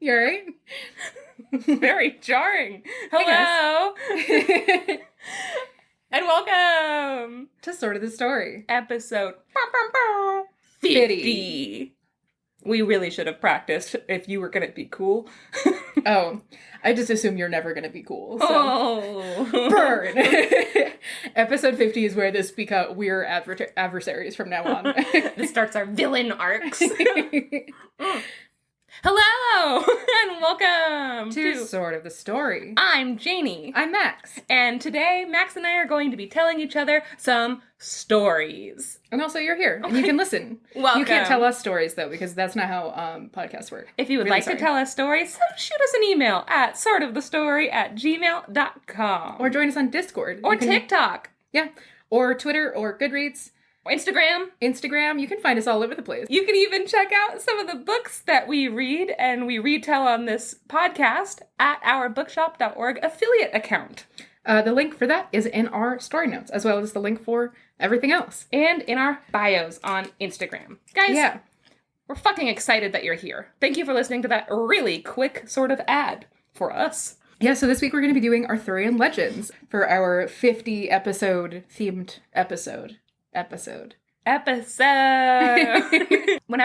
You alright? Very jarring. Hello. And welcome To Sort of the Story. Episode 50. 50. We really should have practiced if you were going to be cool. Oh, I just assume you're never going to be cool. So. Oh. Burn! Episode 50 is where we're adversaries from now on. This starts our villain arcs. Hello, and welcome to Sort of the Story. I'm Janey. I'm Max. And today, Max and I are going to be telling each other some stories. And also, you're here, and you can listen. Welcome. You can't tell us stories, though, because that's not how podcasts work. If you would like to tell us stories, shoot us an email at sortofthestory@gmail.com. Or join us on Discord. Or TikTok. Yeah. Or Twitter, or Goodreads. Instagram. You can find us all over the place. You can even check out some of the books that we read and we retell on this podcast at our bookshop.org affiliate account. The link for that is in our story notes, as well as the link for everything else. And in our bios on Instagram. Guys, we're fucking excited that you're here. Thank you for listening to that really quick sort of ad for us. Yeah, so this week we're going to be doing Arthurian Legends for our 50 episode themed episode. Whenever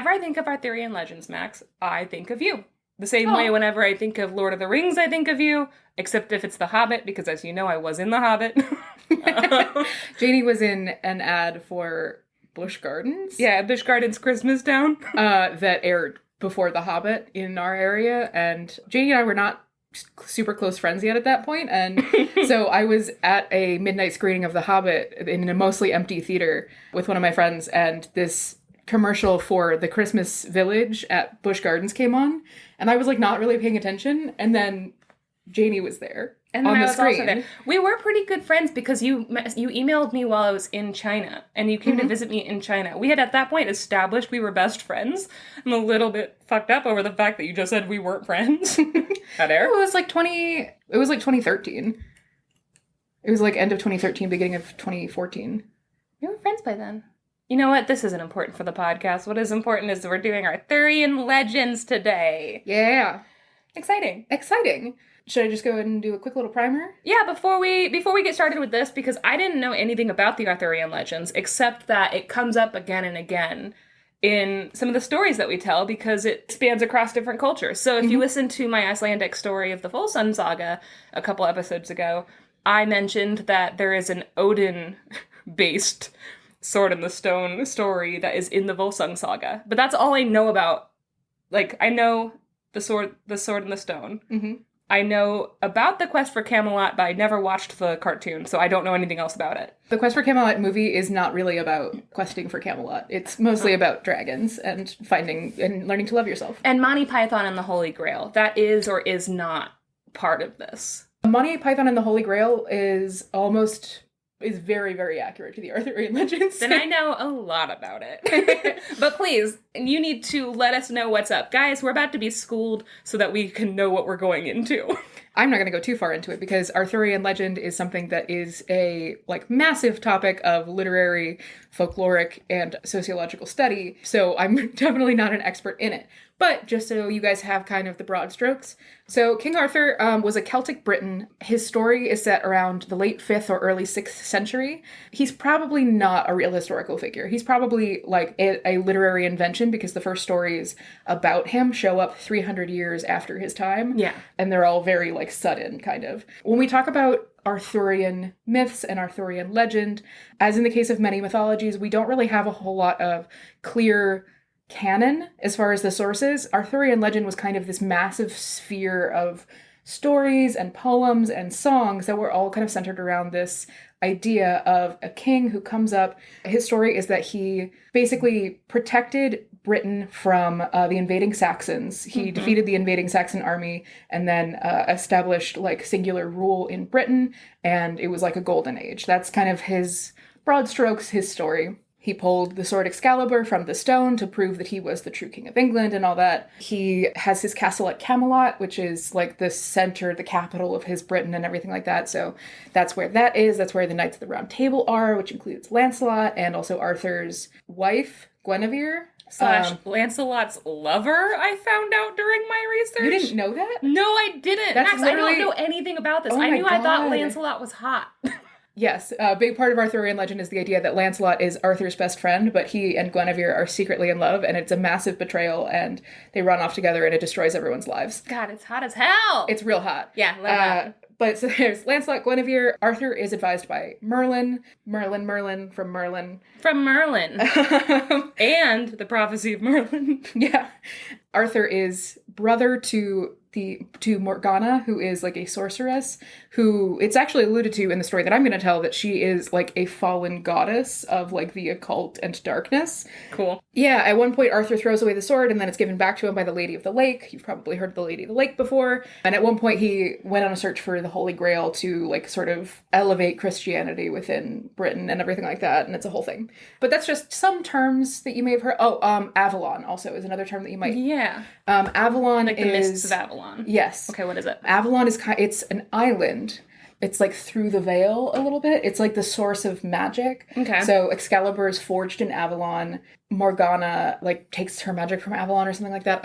I think of Arthurian Legends, Max, I think of you. The same way whenever I think of Lord of the Rings, I think of you, except if it's The Hobbit, because as you know, I was in The Hobbit. Janey was in an ad for Busch Gardens. Yeah, Busch Gardens Christmas Town. That aired before The Hobbit in our area, and Janey and I were not super close friends yet at that point, and so I was at a midnight screening of The Hobbit in a mostly empty theater with one of my friends, and this commercial for the Christmas Village at Busch Gardens came on, and I was like not really paying attention, and then Janey was there and then on I the was screen. Also there. We were pretty good friends because you emailed me while I was in China, and you came to visit me in China. We had at that point established we were best friends. I'm a little bit fucked up over the fact that you just said we weren't friends. At air? It was like 2013. It was like end of 2013, beginning of 2014. We were friends by then. You know what? This isn't important for the podcast. What is important is that we're doing Arthurian Legends today. Yeah. Exciting. Should I just go ahead and do a quick little primer? Yeah, before we get started with this, because I didn't know anything about the Arthurian Legends, except that it comes up again and again in some of the stories that we tell, because it spans across different cultures. So if you listen to my Icelandic story of the Volsung Saga a couple episodes ago, I mentioned that there is an Odin-based Sword in the Stone story that is in the Volsung Saga. But that's all I know about. Like, I know the Sword in the Stone. Mm-hmm. I know about the Quest for Camelot, but I never watched the cartoon, so I don't know anything else about it. The Quest for Camelot movie is not really about questing for Camelot. It's mostly about dragons and finding and learning to love yourself. And Monty Python and the Holy Grail. That is or is not part of this. Monty Python and the Holy Grail is very, very accurate to the Arthurian Legends. Then I know a lot about it. But please, you need to let us know what's up. Guys, we're about to be schooled so that we can know what we're going into. I'm not going to go too far into it because Arthurian legend is something that is a massive topic of literary, folkloric, and sociological study. So I'm definitely not an expert in it. But just so you guys have kind of the broad strokes. So King Arthur was a Celtic Briton. His story is set around the late 5th or early 6th century. He's probably not a real historical figure. He's probably like a literary invention because the first stories about him show up 300 years after his time. Yeah. And they're all very sudden kind of. When we talk about Arthurian myths and Arthurian legend, as in the case of many mythologies, we don't really have a whole lot of clear canon as far as the sources. Arthurian legend was kind of this massive sphere of stories and poems and songs that were all kind of centered around this idea of a king who comes up. His story is that he basically protected Britain from the invading Saxons. He defeated the invading Saxon army and then established singular rule in Britain, and it was like a golden age. That's kind of his broad strokes, his story. He pulled the sword Excalibur from the stone to prove that he was the true king of England and all that. He has his castle at Camelot, which is the center, the capital of his Britain and everything like that. So that's where that is. That's where the Knights of the Round Table are, which includes Lancelot and also Arthur's wife, Guinevere. / Lancelot's lover, I found out during my research. You didn't know that? No, I didn't. That's Max, I literally- don't know anything about this. Oh I my knew I thought God. Lancelot was hot. Yes, a big part of Arthurian legend is the idea that Lancelot is Arthur's best friend, but he and Guinevere are secretly in love, and it's a massive betrayal, and they run off together, and it destroys everyone's lives. God, it's hot as hell. It's real hot. Yeah, let it happen. But so there's Lancelot, Guinevere. Arthur is advised by Merlin from Merlin. From Merlin. And the prophecy of Merlin. Yeah. Arthur is brother to Morgana, who is like a sorceress, who it's actually alluded to in the story that I'm going to tell that she is like a fallen goddess of like the occult and darkness. Cool. Yeah, at one point Arthur throws away the sword and then it's given back to him by the Lady of the Lake. You've probably heard of the Lady of the Lake before. And at one point he went on a search for the Holy Grail to like sort of elevate Christianity within Britain and everything like that, and it's a whole thing. But that's just some terms that you may have heard. Avalon also is another term that you might... Yeah. Avalon like the Mists of Avalon. Yes. Okay, what is it? Avalon is it's an island. It's like through the veil a little bit. It's like the source of magic. Okay. So Excalibur is forged in Avalon. Morgana like takes her magic from Avalon or something like that.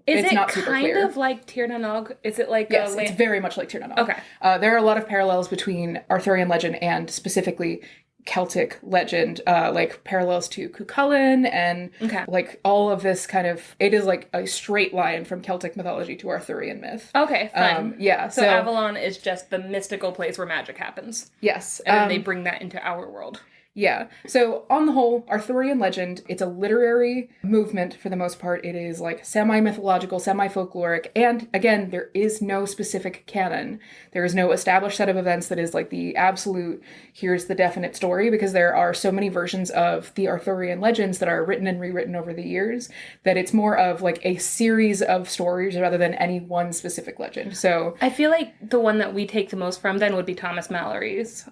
It's not super clear. Is it kind of like Tir na Nog? Is it like yes, it's very much like Tir na Nog. Okay. There are a lot of parallels between Arthurian legend and specifically Celtic legend, like parallels to Cuchulainn and like all of this kind of, it is like a straight line from Celtic mythology to Arthurian myth. Okay, fine. Yeah. So Avalon is just the mystical place where magic happens. Yes. And then they bring that into our world. Yeah. So on the whole, Arthurian legend, it's a literary movement for the most part. It is like semi-mythological, semi-folkloric, and again, there is no specific canon. There is no established set of events that is like the absolute, here's the definite story, because there are so many versions of the Arthurian legends that are written and rewritten over the years that it's more of like a series of stories rather than any one specific legend. So I feel like the one that we take the most from then would be Thomas Mallory's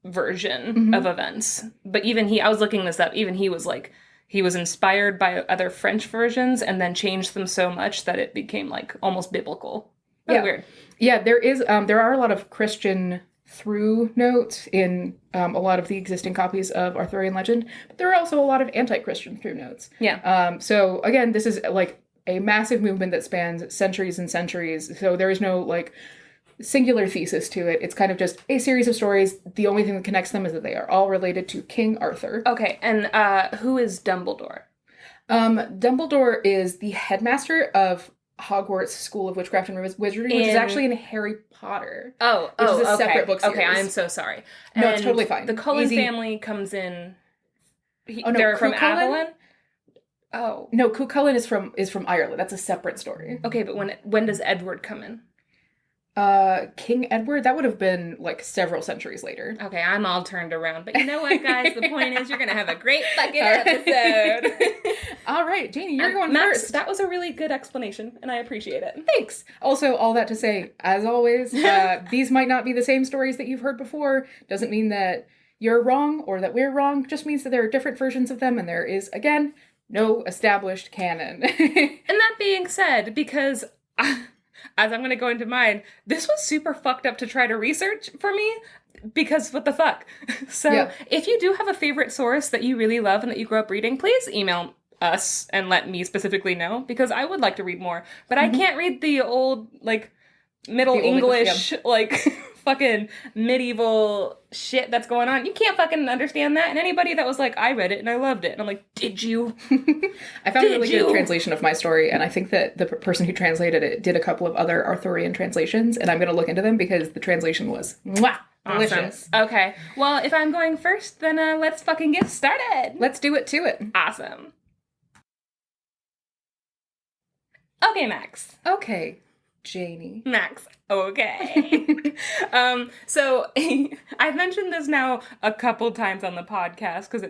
version of events. But even I was looking this up, even he was like, he was inspired by other French versions and then changed them so much that it became like almost biblical. Really weird. Yeah, there are a lot of Christian through notes in a lot of the existing copies of Arthurian legend, but there are also a lot of anti-Christian through notes. Yeah. So again, this is like a massive movement that spans centuries and centuries. So there is no like singular thesis to it. It's kind of just a series of stories. The only thing that connects them is that they are all related to King Arthur. Okay, and who is Dumbledore? Dumbledore is the headmaster of Hogwarts School of Witchcraft and Wizardry, which is actually in Harry Potter. Which is a separate book series. Okay, I'm so sorry. No, it's totally fine. The Cullen family comes in. They're from Avalon. Oh no, Cuchulainn is from Ireland. That's a separate story. Okay, but when does Edward come in? King Edward, that would have been like several centuries later. Okay, I'm all turned around. But you know what, guys? The point is you're going to have a great fucking episode. All right, Janey, you're going Max, first. That was a really good explanation, and I appreciate it. Thanks. Also, all that to say, as always, these might not be the same stories that you've heard before. Doesn't mean that you're wrong or that we're wrong. Just means that there are different versions of them, and there is, again, no established canon. And that being said, because... as I'm going to go into mine, this was super fucked up to try to research for me, because what the fuck? So if you do have a favorite source that you really love and that you grew up reading, please email us and let me specifically know, because I would like to read more. But I can't read the old, like, Middle English, like, fucking medieval shit that's going on. You can't fucking understand that. And anybody that was like, I read it and I loved it. And I'm like, did you? I found a really good translation of my story, and I think that the person who translated it did a couple of other Arthurian translations, and I'm going to look into them because the translation was delicious. Awesome. Okay. Well, if I'm going first, then let's fucking get started. Let's do it to it. Awesome. Okay, Max. Okay, Janey. Max. Okay. So I've mentioned this now a couple times on the podcast because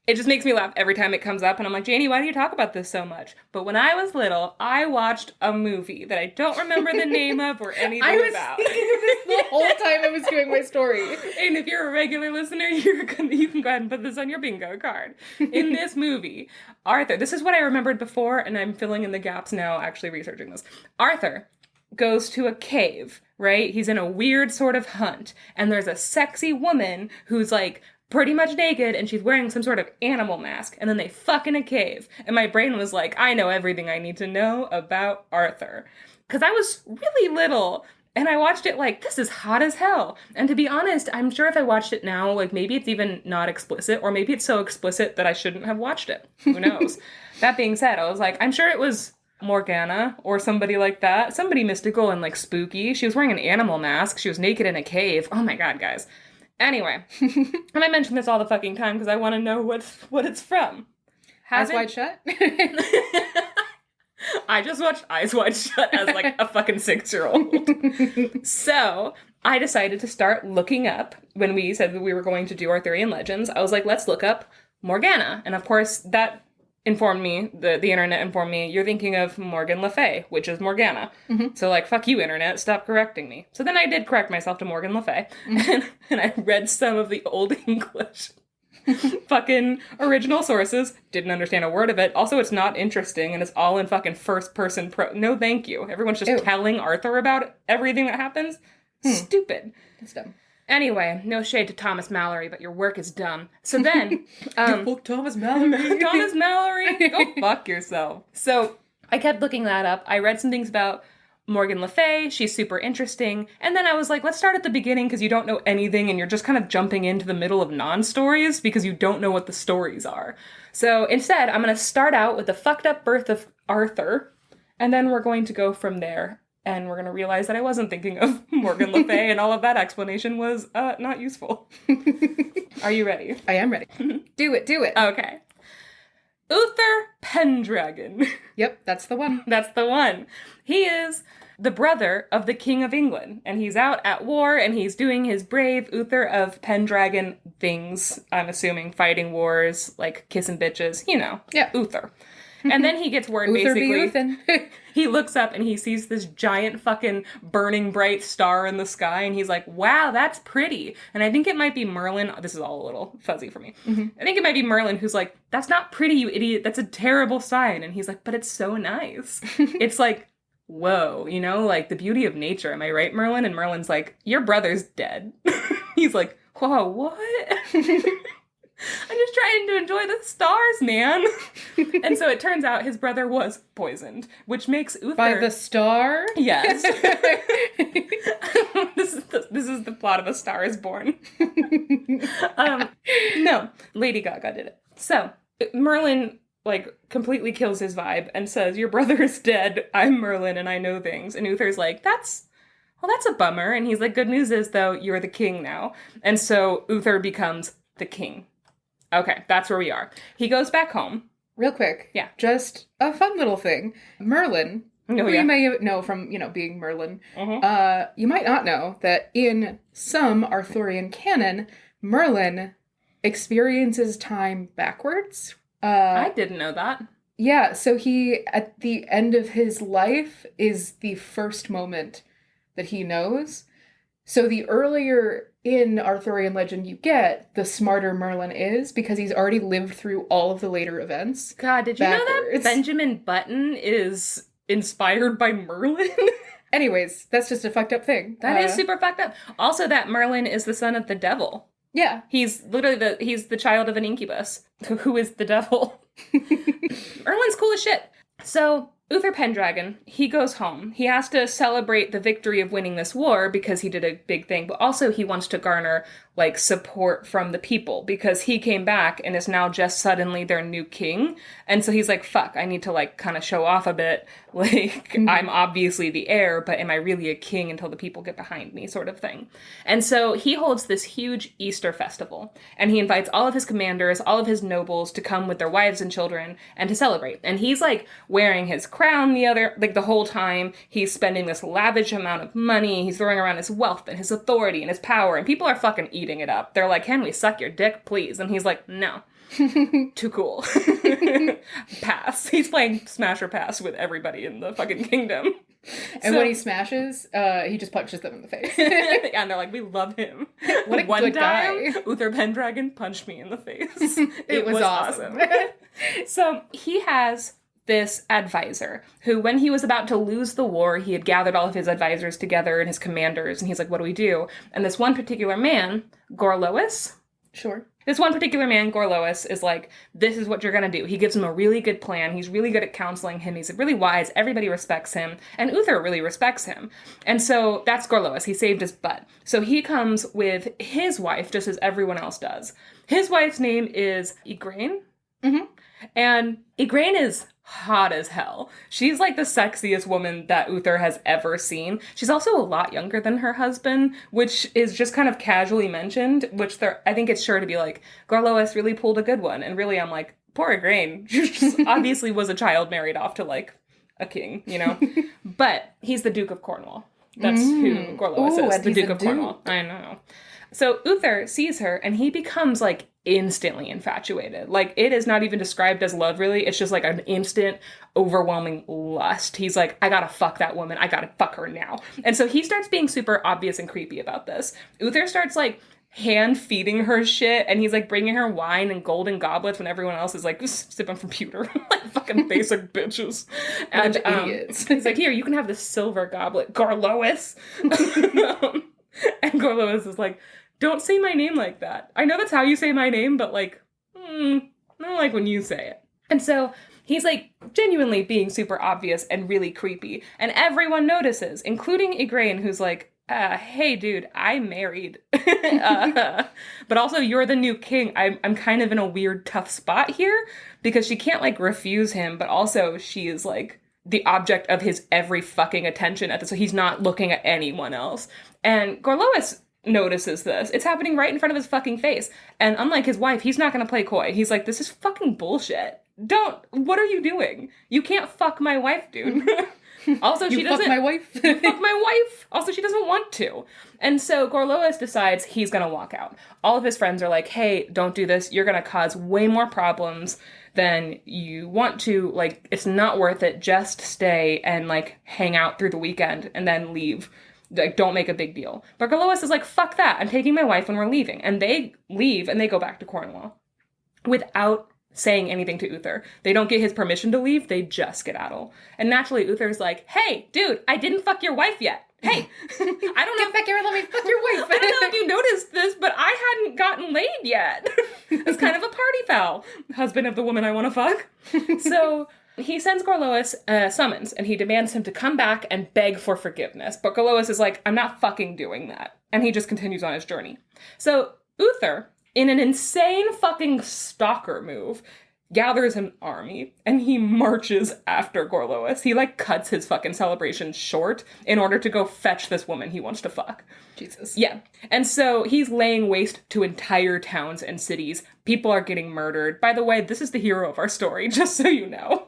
it just makes me laugh every time it comes up, and I'm like, Janey, why do you talk about this so much? But when I was little, I watched a movie that I don't remember the name of or anything about. I was thinking of this the whole time I was doing my story. And if you're a regular listener, you can go ahead and put this on your bingo card. In this movie, Arthur, this is what I remembered before, and I'm filling in the gaps now actually researching this. Arthur goes to a cave, right? He's in a weird sort of hunt, and there's a sexy woman who's like pretty much naked, and she's wearing some sort of animal mask, and then they fuck in a cave. And my brain was like, I know everything I need to know about Arthur. Because I was really little, and I watched it like, this is hot as hell. And to be honest, I'm sure if I watched it now, like, maybe it's even not explicit, or maybe it's so explicit that I shouldn't have watched it. Who knows? That being said, I was like, I'm sure it was Morgana or somebody like that. Somebody mystical and, like, spooky. She was wearing an animal mask. She was naked in a cave. Oh my god, guys. Anyway. And I mention this all the fucking time because I want to know what it's from. Eyes Wide Shut? I just watched Eyes Wide Shut as, like, a fucking 6-year-old. So, I decided to start looking up, when we said that we were going to do Arthurian Legends, I was like, let's look up Morgana. And of course, that informed me, the internet informed me, you're thinking of Morgan Le Fay, which is Morgana. Mm-hmm. So, like, fuck you, internet, stop correcting me. So then I did correct myself to Morgan Le Fay, and I read some of the Old English fucking original sources, didn't understand a word of it. Also, it's not interesting, and it's all in fucking first person no thank you. Everyone's just telling Arthur about everything that happens. Stupid. That's dumb. Anyway, no shade to Thomas Mallory, but your work is dumb. So then... fuck Thomas Mallory. Thomas Mallory! Go fuck yourself. So, I kept looking that up. I read some things about Morgan Le Fay. She's super interesting. And then I was like, let's start at the beginning because you don't know anything and you're just kind of jumping into the middle of non-stories because you don't know what the stories are. So, instead, I'm going to start out with the fucked up birth of Arthur, and then we're going to go from there. And we're going to realize that I wasn't thinking of Morgan Le Fay, and all of that explanation was not useful. Are you ready? I am ready. Do it. Okay. Uther Pendragon. Yep, that's the one. That's the one. He is the brother of the King of England, and he's out at war, and he's doing his brave Uther of Pendragon things. I'm assuming fighting wars, like kissing bitches, you know. Yeah. Uther. And then he gets word, Uther basically, he looks up and he sees this giant fucking burning bright star in the sky, and he's like, wow, that's pretty. And I think it might be Merlin. This is all a little fuzzy for me. Mm-hmm. I think it might be Merlin who's like, that's not pretty, you idiot. That's a terrible sign. And he's like, but it's so nice. It's like, whoa, you know, like the beauty of nature. Am I right, Merlin? And Merlin's like, your brother's dead. He's like, whoa, what? I'm just trying to enjoy the stars, man. And so it turns out his brother was poisoned, which makes Uther... By the star? Yes. This is the plot of A Star is Born. No, Lady Gaga did it. So, Merlin, like, completely kills his vibe and says, your brother is dead, I'm Merlin, and I know things. And Uther's like, that's a bummer. And he's like, good news is, though, you're the king now. And so Uther becomes the king. Okay, that's where we are. He goes back home. Real quick. Yeah. Just a fun little thing. Merlin, who you may know from, being Merlin, you might not know that in some Arthurian canon, Merlin experiences time backwards. I didn't know that. Yeah, so he, at the end of his life, is the first moment that he knows. So the earlier in Arthurian legend you get, the smarter Merlin is, because he's already lived through all of the later events. God, did you know that Benjamin Button is inspired by Merlin? Anyways, that's just a fucked up thing. That is super fucked up. Also, that Merlin is the son of the devil. Yeah. He's literally he's the child of an incubus, who is the devil. Merlin's cool as shit. So, Uther Pendragon, he goes home. He has to celebrate the victory of winning this war because he did a big thing, but also he wants to garner, like, support from the people because he came back and is now just suddenly their new king. And so he's like, fuck, I need to, like, kind of show off a bit. Like, I'm obviously the heir, but am I really a king until the people get behind me, sort of thing. And so he holds this huge Easter festival, and he invites all of his commanders, all of his nobles to come with their wives and children and to celebrate. And he's, like, wearing his crown the whole time. He's spending this lavish amount of money. He's throwing around his wealth and his authority and his power, and people are fucking eating it up. They're like, can we suck your dick, please? And he's like, no. Too cool. Pass. He's playing Smash or Pass with everybody in the fucking kingdom. And when he smashes, he just punches them in the face. Yeah, and they're like, we love him. What a good guy. Uther Pendragon punched me in the face. It was awesome. So he has this advisor who, when he was about to lose the war, he had gathered all of his advisors together and his commanders, and he's like, what do we do? And this one particular man, Gorlois, sure, This one particular man, Gorlois, is like, this is what you're gonna do. He gives him a really good plan. He's really good at counseling him. He's really wise. Everybody respects him. And Uther really respects him. And so that's Gorlois. He saved his butt. So he comes with his wife, just as everyone else does. His wife's name is Igraine. Mm-hmm. And Igraine is hot as hell. She's like the sexiest woman that Uther has ever seen. She's also a lot younger than her husband, which is just kind of casually mentioned, which I think it's sure to be like, Gorlois really pulled a good one. And really, I'm like, poor Igraine. She just obviously was a child married off to like a king, you know? But he's the Duke of Cornwall. That's who Gorlois is, the Duke of Cornwall. I know. So Uther sees her and he becomes like instantly infatuated. Like, it is not even described as love, really. It's just like an instant, overwhelming lust. He's like, I gotta fuck that woman. I gotta fuck her now. And so he starts being super obvious and creepy about this. Uther starts like hand feeding her shit, and he's like bringing her wine and golden goblets when everyone else is like sipping from pewter. Like fucking basic bitches. And idiots. He's like, here, you can have this silver goblet, Gorlois. And Gorlois is like, don't say my name like that. I know that's how you say my name, but like, I don't like when you say it. And so he's like genuinely being super obvious and really creepy. And everyone notices, including Igraine, who's like, hey dude, I'm married. But also you're the new king. I'm kind of in a weird, tough spot here because she can't like refuse him, but also she is like the object of his every fucking attention so he's not looking at anyone else. And Gorlois notices this. It's happening right in front of his fucking face. And unlike his wife, he's not gonna play coy. He's like, this is fucking bullshit. What are you doing? You can't fuck my wife, dude. Also, she doesn't. Fuck my wife? Fuck my wife. Also, she doesn't want to. And so Gorlois decides he's gonna walk out. All of his friends are like, hey, don't do this. You're gonna cause way more problems than you want to. Like, it's not worth it. Just stay and like hang out through the weekend and then leave. Like, don't make a big deal. But Gorlois is like, fuck that. I'm taking my wife when we're leaving. And they leave and they go back to Cornwall without saying anything to Uther. They don't get his permission to leave. They just skedaddle. And naturally, Uther's like, hey, dude, I didn't fuck your wife yet. Hey, I don't know. Get back here and let me fuck your wife. I don't know if you noticed this, but I hadn't gotten laid yet. It's kind of a party foul. Husband of the woman I want to fuck. So he sends Gorlois a summons, and he demands him to come back and beg for forgiveness. But Gorlois is like, I'm not fucking doing that. And he just continues on his journey. So Uther, in an insane fucking stalker move, gathers an army, and he marches after Gorlois. He, like, cuts his fucking celebration short in order to go fetch this woman he wants to fuck. Jesus. Yeah. And so he's laying waste to entire towns and cities. People are getting murdered. By the way, this is the hero of our story, just so you know.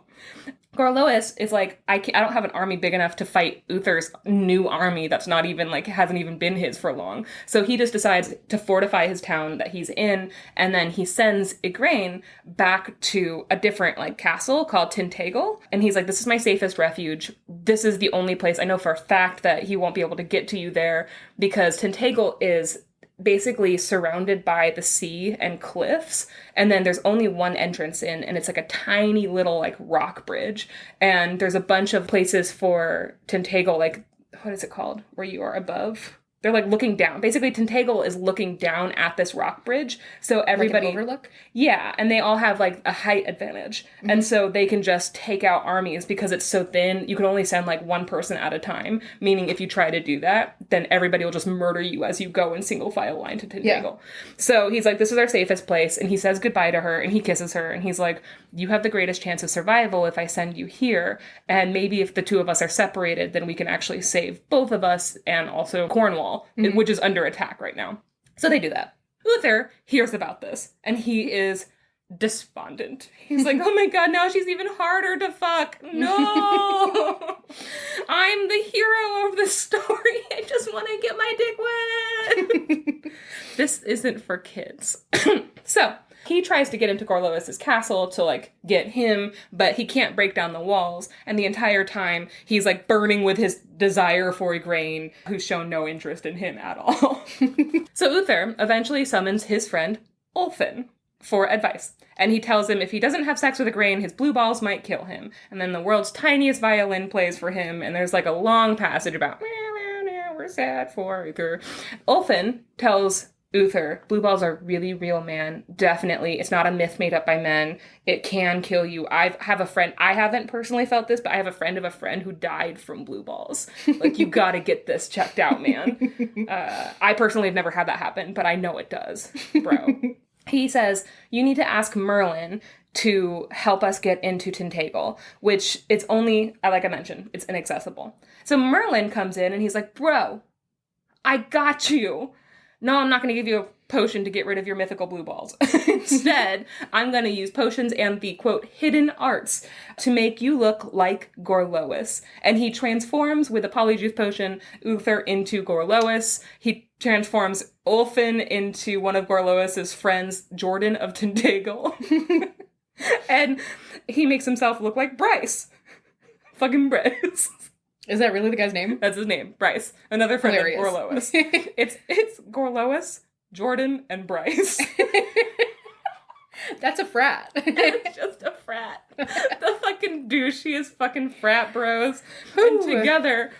Gorlois is like, I don't have an army big enough to fight Uther's new army that's not even, like, hasn't even been his for long. So he just decides to fortify his town that he's in, and then he sends Igraine back to a different, like, castle called Tintagel. And he's like, this is my safest refuge. This is the only place I know for a fact that he won't be able to get to you there, because Tintagel is basically surrounded by the sea and cliffs, and then there's only one entrance in, and it's like a tiny little like rock bridge, and there's a bunch of places for Tintagel, like, what is it called, where you are above? They're like looking down. Basically, Tintagel is looking down at this rock bridge. So everybody... Like an overlook? Yeah, and they all have like a height advantage. Mm-hmm. And so they can just take out armies because it's so thin. You can only send like one person at a time. Meaning if you try to do that, then everybody will just murder you as you go in single file line to Tintagel. Yeah. So he's like, this is our safest place. And he says goodbye to her and he kisses her. And he's like, you have the greatest chance of survival if I send you here. And maybe if the two of us are separated, then we can actually save both of us and also Cornwall. Mm-hmm. Which is under attack right now. So they do that. Uther hears about this, and he is despondent. He's like, oh my god, now she's even harder to fuck. No! I'm the hero of the story. I just want to get my dick wet. This isn't for kids. So he tries to get into Gorlois' castle to, like, get him, but he can't break down the walls, and the entire time, he's, like, burning with his desire for Igraine, who's shown no interest in him at all. So Uther eventually summons his friend, Ulfin, for advice, and he tells him if he doesn't have sex with Igraine, his blue balls might kill him, and then the world's tiniest violin plays for him, and there's, like, a long passage about, we're sad for Uther. Ulfin tells Uther, blue balls are really real, man. Definitely. It's not a myth made up by men. It can kill you. I have a friend, I haven't personally felt this, but I have a friend of a friend who died from blue balls. Like, you gotta get this checked out, man. I personally have never had that happen, but I know it does, bro. He says, you need to ask Merlin to help us get into Tintagel, which it's only, like I mentioned, it's inaccessible. So Merlin comes in and he's like, bro, I got you. No, I'm not going to give you a potion to get rid of your mythical blue balls. Instead, I'm going to use potions and the, quote, hidden arts to make you look like Gorlois. And he transforms, with a polyjuice potion, Uther into Gorlois. He transforms Ulfin into one of Gorlois's friends, Jordan of Tintagel. And he makes himself look like Bryce. Fucking Bryce. Is that really the guy's name? That's his name, Bryce. Another friend Hilarious. of Gorlois. It's Gorlois, Jordan, and Bryce. That's a frat. It's just a frat. The fucking douchiest fucking frat bros. And together,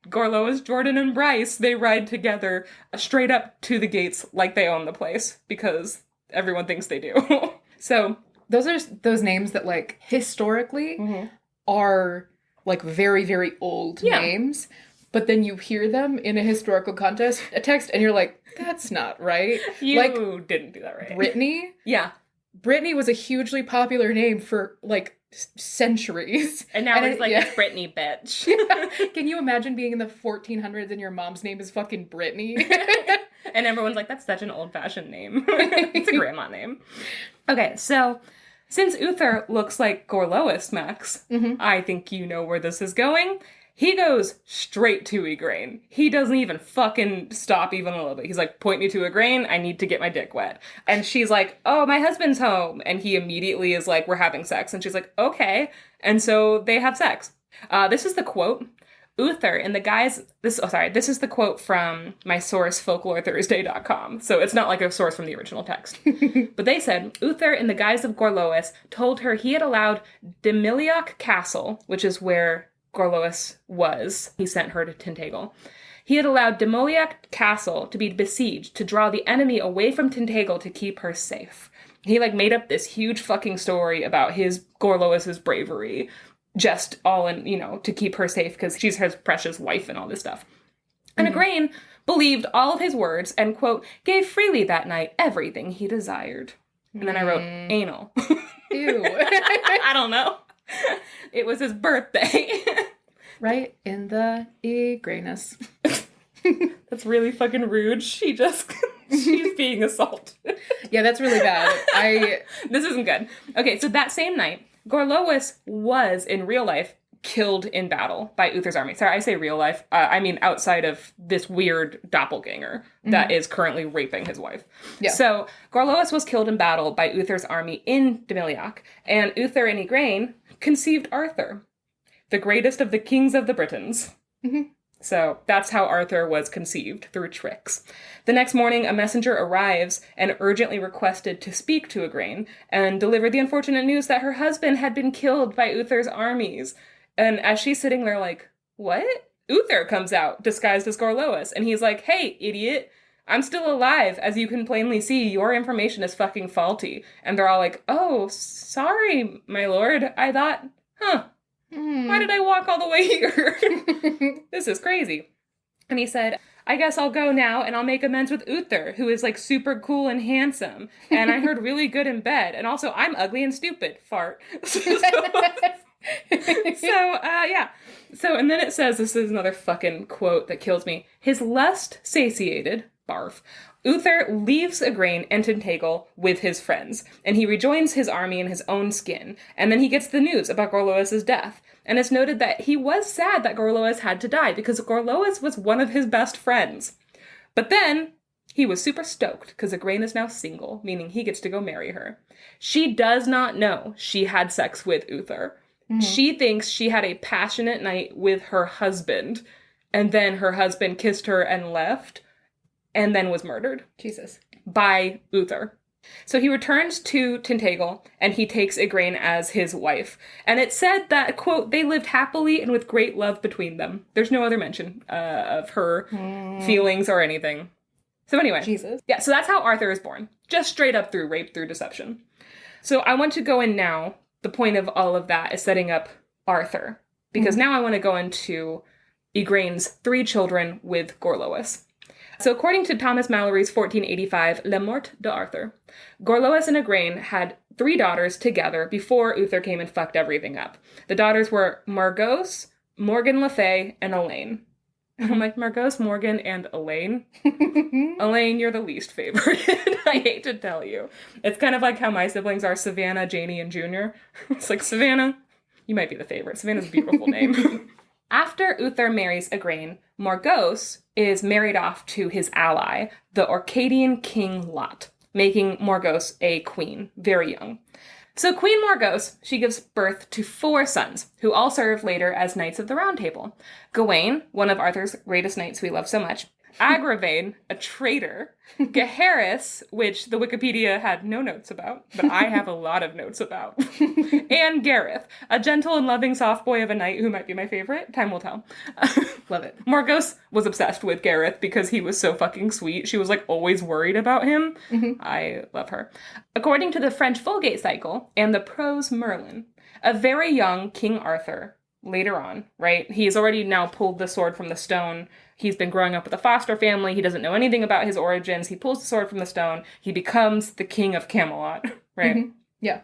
Gorlois, Jordan, and Bryce, they ride together straight up to the gates like they own the place, because everyone thinks they do. So those are those names that, like, historically are, like, very, very old names, but then you hear them in a historical text, and you're like, that's not right. You like, didn't do that right. Brittany? Yeah. Brittany was a hugely popular name for, like, centuries. And now it's like, it's Brittany, bitch. Can you imagine being in the 1400s and your mom's name is fucking Brittany? And everyone's like, that's such an old-fashioned name. It's a grandma name. Okay, so since Uther looks like Gorlois, Max, I think you know where this is going. He goes straight to Igraine. He doesn't even fucking stop even a little bit. He's like, point me to Igraine. I need to get my dick wet. And she's like, oh, my husband's home. And he immediately is like, we're having sex. And she's like, okay. And so they have sex. This is the quote. Uther and the guys, this is the quote from my source, folklorethursday.com. So it's not like a source from the original text. But they said, Uther, in the guise of Gorlois, told her he had allowed Demiliac Castle, which is where Gorlois was. He sent her to Tintagel. He had allowed Demiliac Castle to be besieged to draw the enemy away from Tintagel to keep her safe. He, like, made up this huge fucking story about his Gorlois's bravery, just all in, to keep her safe because she's his precious wife and all this stuff. And Igraine believed all of his words and, quote, gave freely that night everything he desired. And then I wrote, anal. Ew. I don't know. It was his birthday. Right in the Igrainus. That's really fucking rude. She's being assaulted. Yeah, that's really bad. This isn't good. Okay, so that same night, Gorlois was, in real life, killed in battle by Uther's army. Sorry, I say real life. I mean outside of this weird doppelganger that is currently raping his wife. Yeah. So Gorlois was killed in battle by Uther's army in Demiliac, and Uther and Igraine conceived Arthur, the greatest of the kings of the Britons. So that's how Arthur was conceived, through tricks. The next morning, a messenger arrives and urgently requested to speak to Igraine and deliver the unfortunate news that her husband had been killed by Uther's armies. And as she's sitting there like, what? Uther comes out, disguised as Gorlois, and he's like, hey, idiot, I'm still alive. As you can plainly see, your information is fucking faulty. And they're all like, oh, sorry, my lord. I thought, why did I walk all the way here? This is crazy. And he said, I guess I'll go now and I'll make amends with Uther, who is, like, super cool and handsome. And I heard really good in bed. And also, I'm ugly and stupid. Fart. Yeah. So, and then it says, this is another fucking quote that kills me. His lust satiated, barf, Uther leaves Igraine and Tintagel with his friends, and he rejoins his army in his own skin, and then he gets the news about Gorlois' death. And it's noted that he was sad that Gorlois had to die, because Gorlois was one of his best friends. But then, he was super stoked, because Igraine is now single, meaning he gets to go marry her. She does not know she had sex with Uther. She thinks she had a passionate night with her husband, and then her husband kissed her and left, and then was murdered. Jesus. By Uther. So he returns to Tintagel, and he takes Igraine as his wife. And it said that, quote, they lived happily and with great love between them. There's no other mention of her feelings or anything. So anyway. Jesus. Yeah, so that's how Arthur is born. Just straight up through rape, through deception. So I want to go in now. The point of all of that is setting up Arthur. Because now I want to go into Igraine's 3 children with Gorlois. So according to Thomas Mallory's 1485 Le Mort d'Arthur, Gorlois and Igraine had 3 daughters together before Uther came and fucked everything up. The daughters were Morgause, Morgan Le Fay, and Elaine. I'm like, Morgause, Morgan, and Elaine? Elaine, you're the least favorite. I hate to tell you. It's kind of like how my siblings are Savannah, Janey, and Junior. It's like, Savannah, you might be the favorite. Savannah's a beautiful name. After Uther marries Igraine, Morgause is married off to his ally, the Orcadian king Lot, making Morgause a queen, very young. So Queen Morgause, she gives birth to 4 sons, who all serve later as Knights of the Round Table. Gawain, one of Arthur's greatest knights we love so much. Agravain, a traitor. Gaheris, which the Wikipedia had no notes about, but I have a lot of notes about. And Gareth, a gentle and loving soft boy of a knight who might be my favorite. Time will tell. Love it. Morgause was obsessed with Gareth because he was so fucking sweet. She was like always worried about him. I love her. According to the French Vulgate cycle and the prose Merlin, a very young King Arthur, later on, right? He's already now pulled the sword from the stone. He's been growing up with a foster family. He doesn't know anything about his origins. He pulls the sword from the stone. He becomes the king of Camelot, right? Yeah.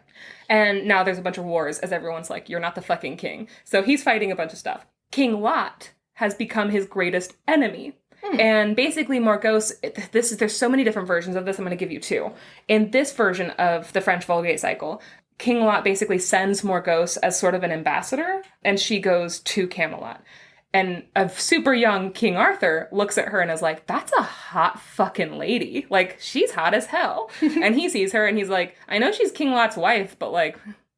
And now there's a bunch of wars as everyone's like, you're not the fucking king. So he's fighting a bunch of stuff. King Lot has become his greatest enemy. And basically Morgause, there's so many different versions of this. I'm going to give you 2. In this version of the French Vulgate cycle, King Lot basically sends Morgause as sort of an ambassador, and she goes to Camelot. And a super young King Arthur looks at her and is like, that's a hot fucking lady. Like, she's hot as hell. And he sees her and he's like, I know she's King Lot's wife, but like,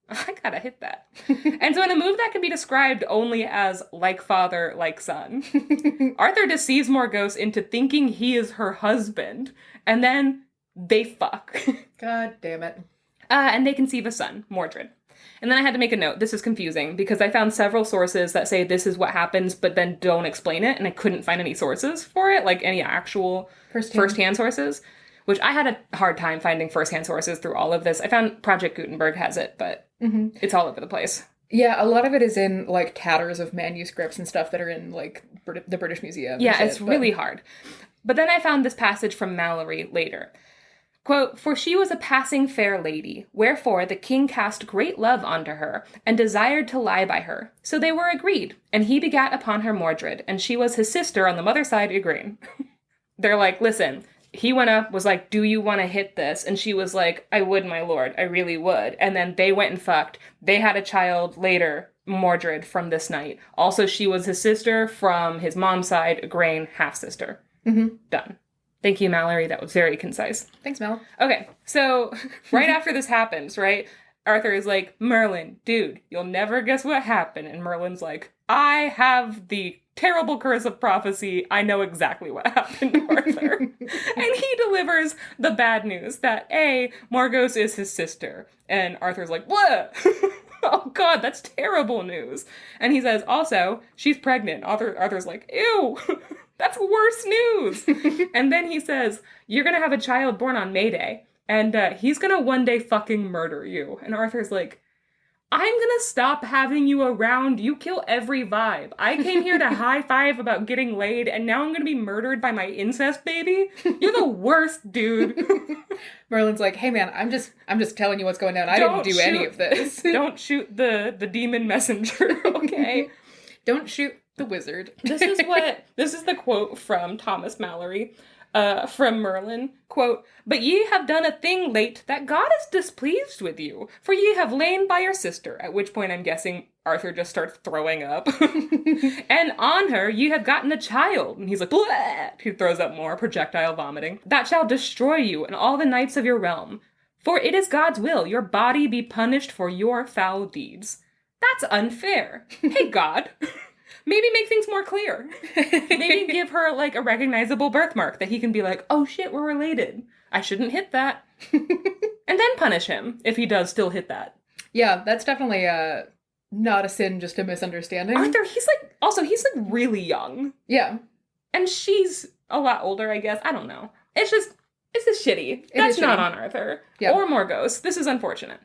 I gotta hit that. And so in a move that can be described only as like father, like son, Arthur deceives Morgause into thinking he is her husband. And then they fuck. God damn it. And they conceive a son, Mordred. And then I had to make a note. This is confusing because I found several sources that say this is what happens, but then don't explain it. And I couldn't find any sources for it, like any actual first-hand sources, which I had a hard time finding first-hand sources through all of this. I found Project Gutenberg has it, but it's all over the place. Yeah, a lot of it is in, like, tatters of manuscripts and stuff that are in, like, the British Museum. Yeah, it's really hard. But then I found this passage from Mallory later. Quote, for she was a passing fair lady, wherefore the king cast great love unto her, and desired to lie by her. So they were agreed, and he begat upon her Mordred, and she was his sister on the mother's side, Igraine. They're like, listen, he went up, was like, do you want to hit this? And she was like, I would, my lord, I really would. And then they went and fucked. They had a child later, Mordred, from this knight. Also, she was his sister from his mom's side, Igraine, half-sister. Done. Thank you, Mallory. That was very concise. Thanks, Mel. Okay, so right after this happens, right, Arthur is like, Merlin, dude, you'll never guess what happened. And Merlin's like, I have the terrible curse of prophecy. I know exactly what happened to Arthur. And he delivers the bad news that A, Morgause is his sister. And Arthur's like, what? Oh God, that's terrible news. And he says, also, she's pregnant. Arthur's like, ew. That's worse news. And then he says, you're going to have a child born on May Day, and he's going to one day fucking murder you. And Arthur's like, I'm going to stop having you around. You kill every vibe. I came here to high five about getting laid, and now I'm going to be murdered by my incest baby? You're the worst, dude. Merlin's like, hey man, I'm just telling you what's going down. I didn't do any of this. Don't shoot the demon messenger, okay? Don't shoot the wizard. This is the quote from Thomas Mallory, from Merlin. Quote, but ye have done a thing late that God is displeased with you, for ye have lain by your sister, at which point I'm guessing Arthur just starts throwing up. And on her ye have gotten a child. And he's like, bleh! He throws up more, projectile vomiting. That shall destroy you and all the knights of your realm. For it is God's will your body be punished for your foul deeds. That's unfair. Hey, God. Maybe make things more clear. Maybe give her, like, a recognizable birthmark that he can be like, oh shit, we're related. I shouldn't hit that. And then punish him if he does still hit that. Yeah, that's definitely not a sin, just a misunderstanding. Arthur, he's really young. Yeah. And she's a lot older, I guess. I don't know. It's just shitty. That's not on Arthur. Yeah. Or Morgause. This is unfortunate.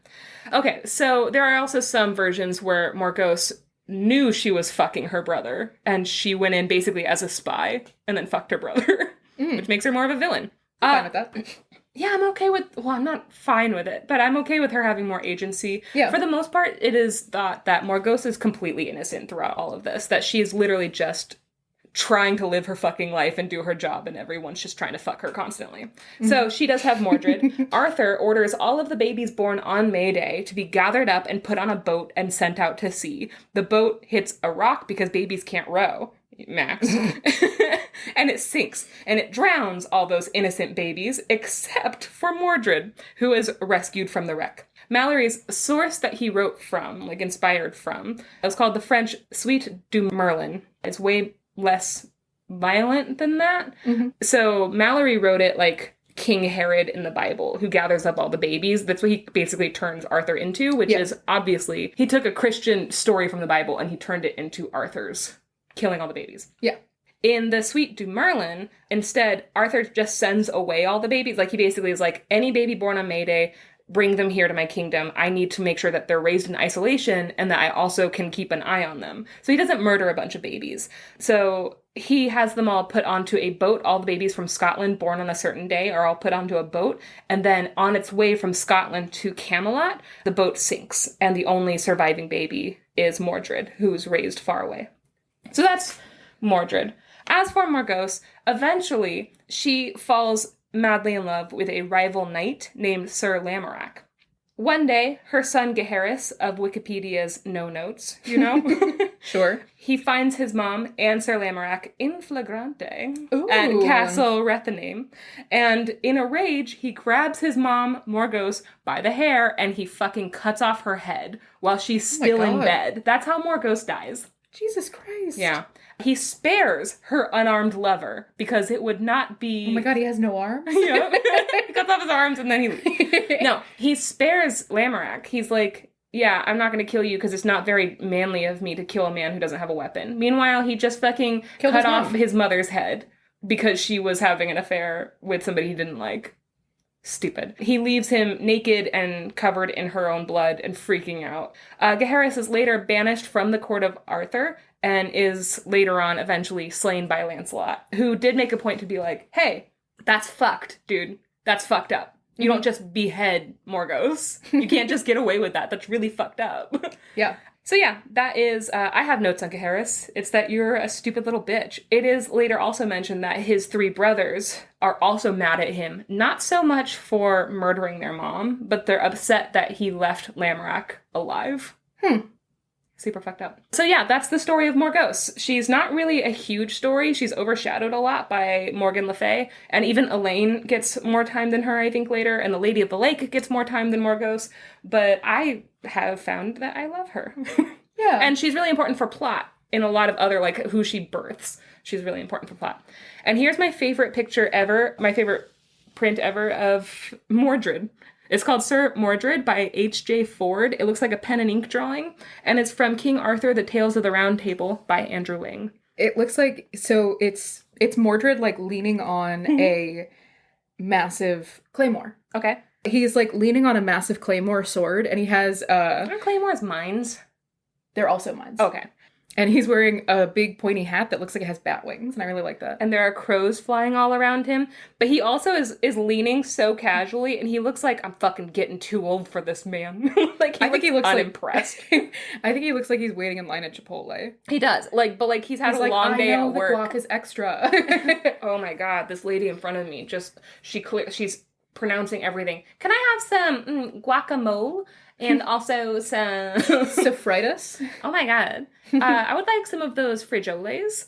Okay, so there are also some versions where Morgause knew she was fucking her brother, and she went in basically as a spy, and then fucked her brother, which makes her more of a villain. I'm fine with that. Yeah, I'm okay with, well, I'm not fine with it, but I'm okay with her having more agency. Yeah. For the most part, it is thought that Morgause is completely innocent throughout all of this, that she is literally just trying to live her fucking life and do her job, and everyone's just trying to fuck her constantly. So she does have Mordred. Arthur orders all of the babies born on May Day to be gathered up and put on a boat and sent out to sea. The boat hits a rock because babies can't row, Max. And it sinks, and it drowns all those innocent babies, except for Mordred, who is rescued from the wreck. Mallory's source that he wrote from, like inspired from, it was called the French Suite du Merlin. It's way less violent than that. So Mallory wrote it like King Herod in the Bible, who gathers up all the babies. That's what he basically turns Arthur into, which is obviously, he took a Christian story from the Bible and he turned it into Arthur's killing all the babies. Yeah. In the Suite du Merlin, instead, Arthur just sends away all the babies. Like, he basically is like, any baby born on May Day, bring them here to my kingdom. I need to make sure that they're raised in isolation and that I also can keep an eye on them. So he doesn't murder a bunch of babies. So he has them all put onto a boat. All the babies from Scotland born on a certain day are all put onto a boat. And then on its way from Scotland to Camelot, the boat sinks. And the only surviving baby is Mordred, who's raised far away. So that's Mordred. As for Morgause, eventually she falls madly in love with a rival knight named Sir Lamorak. One day, her son Gaheris of Wikipedia's no notes, you know? Sure. He finds his mom and Sir Lamorak in flagrante at Castle Rethename, and in a rage, he grabs his mom, Morgause, by the hair, and he fucking cuts off her head while she's still in bed. That's how Morgause dies. Jesus Christ. Yeah. He spares her unarmed lover because it would not be... Oh my god, he has no arms? Yeah. He cuts off his arms and then he leaves. No, he spares Lamorak. He's like, yeah, I'm not going to kill you because it's not very manly of me to kill a man who doesn't have a weapon. Meanwhile, he just fucking cut off his mother's head because she was having an affair with somebody he didn't like. Stupid. He leaves him naked and covered in her own blood and freaking out. Gaheris is later banished from the court of Arthur and is later on eventually slain by Lancelot, who did make a point to be like, hey, that's fucked, dude. That's fucked up. You don't just behead Morgause. You can't just get away with that. That's really fucked up. Yeah. So yeah, that is, I have notes on Gaheris. It's that you're a stupid little bitch. It is later also mentioned that his 3 brothers are also mad at him, not so much for murdering their mom, but they're upset that he left Lamorak alive. Super fucked up. So yeah, that's the story of Morgause. She's not really a huge story. She's overshadowed a lot by Morgan Le Fay, and even Elaine gets more time than her, I think, later, and the Lady of the Lake gets more time than Morgause, but I have found that I love her. Yeah. And she's really important for plot in a lot of other, like, who she births. She's really important for plot. And here's my favorite picture ever, my favorite print ever of Mordred. It's called Sir Mordred by H.J. Ford. It looks like a pen and ink drawing, and it's from King Arthur, The Tales of the Round Table by Andrew Lang. It looks like, so it's Mordred, like, leaning on a massive claymore. Okay. He's, like, leaning on a massive claymore sword, and he has, Aren't claymores mines? They're also mines. Okay. And he's wearing a big pointy hat that looks like it has bat wings, and I really like that. And there are crows flying all around him. But he also is leaning so casually, and he looks like, I'm fucking getting too old for this man. Like, I think he looks unimpressed. I think he looks like he's waiting in line at Chipotle. He does. Like, but like, he's had a long day at work. The guac is extra. Oh my god, this lady in front of me, she's pronouncing everything. Can I have some guacamole? And also some... Sophraitis? Oh my god. I would like some of those frijoles.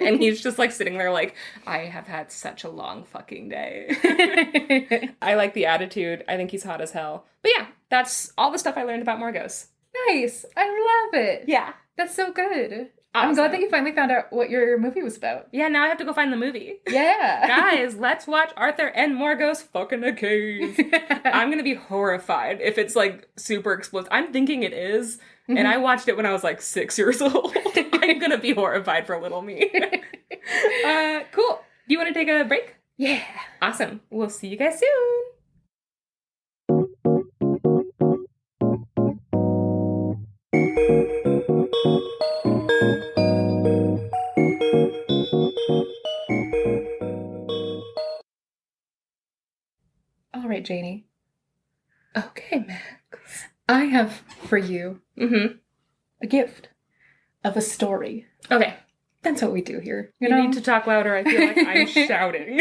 And he's just like sitting there like, I have had such a long fucking day. I like the attitude. I think he's hot as hell. But yeah, that's all the stuff I learned about Morgause. Nice. I love it. Yeah. That's so good. Awesome. I'm glad that you finally found out what your movie was about. Yeah, now I have to go find the movie. Yeah. Guys, let's watch Arthur and Morgause fuck in a cave. I'm going to be horrified if it's like super explosive. I'm thinking it is. Mm-hmm. And I watched it when I was like 6 years old. I'm going to be horrified for little me. Cool. Do you want to take a break? Yeah. Awesome. We'll see you guys soon. All right, Janey. Okay, Max. I have for you Mm-hmm. a gift of a story. Okay. That's what we do here. You need to talk louder. I feel like I'm shouting.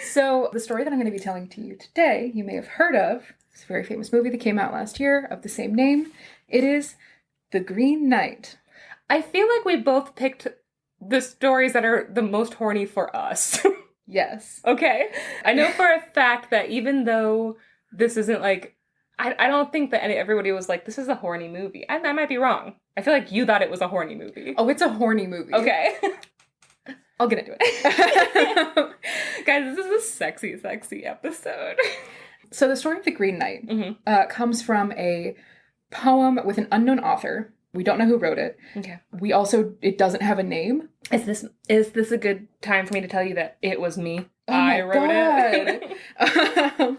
So the story that I'm going to be telling to you today, you may have heard of. It's a very famous movie that came out last year of the same name. It is The Green Knight. I feel like we both picked the stories that are the most horny for us. Yes. Okay. I know for a fact that even though this isn't like, I don't think that everybody was like, this is a horny movie. And I might be wrong. I feel like you thought it was a horny movie. Oh, it's a horny movie. Okay. I'll get into it. Guys, this is a sexy, sexy episode. So the story of The Green Knight Mm-hmm. comes from a poem with an unknown author. We don't know who wrote it. Okay. It doesn't have a name. Is this a good time for me to tell you that it was me? Oh I my wrote it.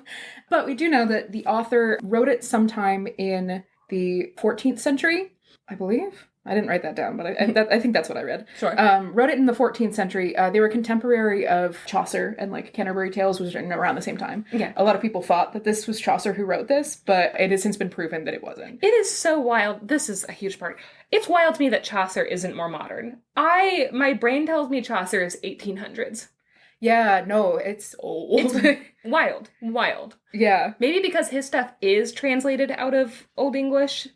But we do know that the author wrote it sometime in the 14th century, I believe. I didn't write that down, but I think that's what I read. Sure. Wrote it in the 14th century. They were contemporary of Chaucer, and like Canterbury Tales was written around the same time. Okay. A lot of people thought that this was Chaucer who wrote this, but it has since been proven that it wasn't. It is so wild. This is a huge part. It's wild to me that Chaucer isn't more modern. My brain tells me Chaucer is 1800s. Yeah, no, it's old. It's wild. Yeah. Maybe because his stuff is translated out of Old English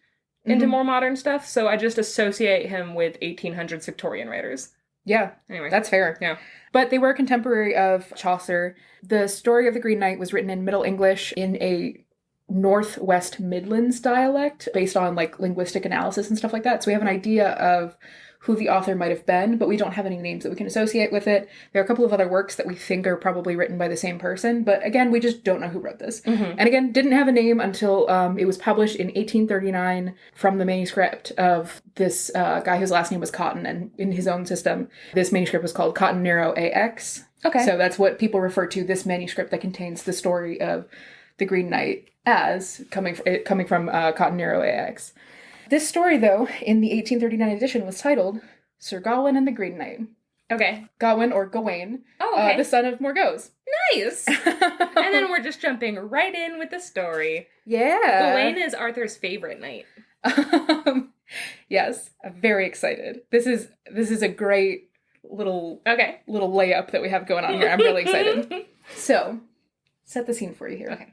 into more modern stuff, so I just associate him with 1800s Victorian writers. Yeah, Anyway. that's fair. Yeah. But they were contemporary of Chaucer. The story of the Green Knight was written in Middle English in a Northwest Midlands dialect based on like linguistic analysis and stuff like that. So we have an idea of who the author might have been, but we don't have any names that we can associate with it. There are a couple of other works that we think are probably written by the same person, but again, we just don't know who wrote this. Mm-hmm. And again, didn't have a name until it was published in 1839 from the manuscript of this guy whose last name was Cotton, and in his own system, this manuscript was called Cotton Nero AX. Okay. So that's what people refer to this manuscript that contains the story of the Green Knight as coming from Cotton Nero AX. This story, though, in the 1839 edition was titled Sir Gawain and the Green Knight. Okay. Gawain, or Gawain, okay. The son of Morgause. Nice! And then we're just jumping right in with the story. Yeah. Gawain is Arthur's favorite knight. Yes, I'm very excited. This is a great little layup that we have going on here. I'm really excited. So, set the scene for you here. Okay.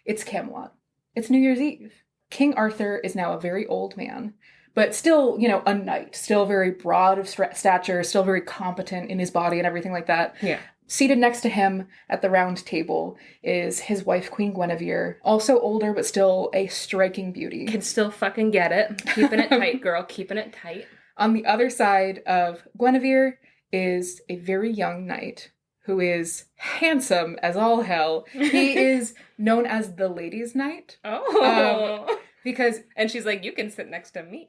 It's Camelot. It's New Year's Eve. King Arthur is now a very old man, but still, a knight, still very broad of stature, still very competent in his body and everything like that. Yeah. Seated next to him at the round table is his wife, Queen Guinevere, also older, but still a striking beauty. Can still fucking get it. Keeping it tight, girl. Keeping it tight. On the other side of Guinevere is a very young knight who is handsome as all hell. He is known as the Ladies' Knight. Oh. Because... And she's like, you can sit next to me.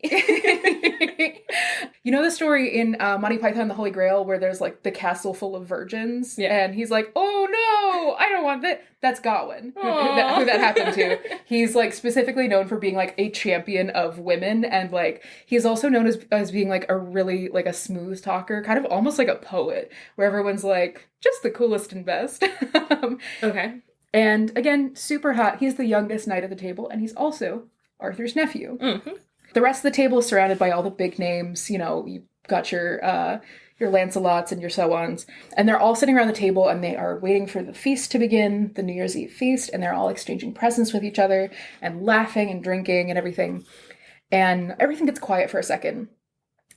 You know the story in Monty Python and the Holy Grail where there's like the castle full of virgins? Yeah. And he's like, oh no, I don't want that. That's Gawain, who that happened to. He's like specifically known for being like a champion of women, and like he's also known as being like a really like a smooth talker, kind of almost like a poet, where everyone's like, just the coolest and best. Okay. And again, super hot. He's the youngest knight at the table, and he's also Arthur's nephew. Mm-hmm. The rest of the table is surrounded by all the big names. You've got your Lancelots and your so-ons. And they're all sitting around the table, and they are waiting for the feast to begin, the New Year's Eve feast, and they're all exchanging presents with each other and laughing and drinking and everything. And everything gets quiet for a second.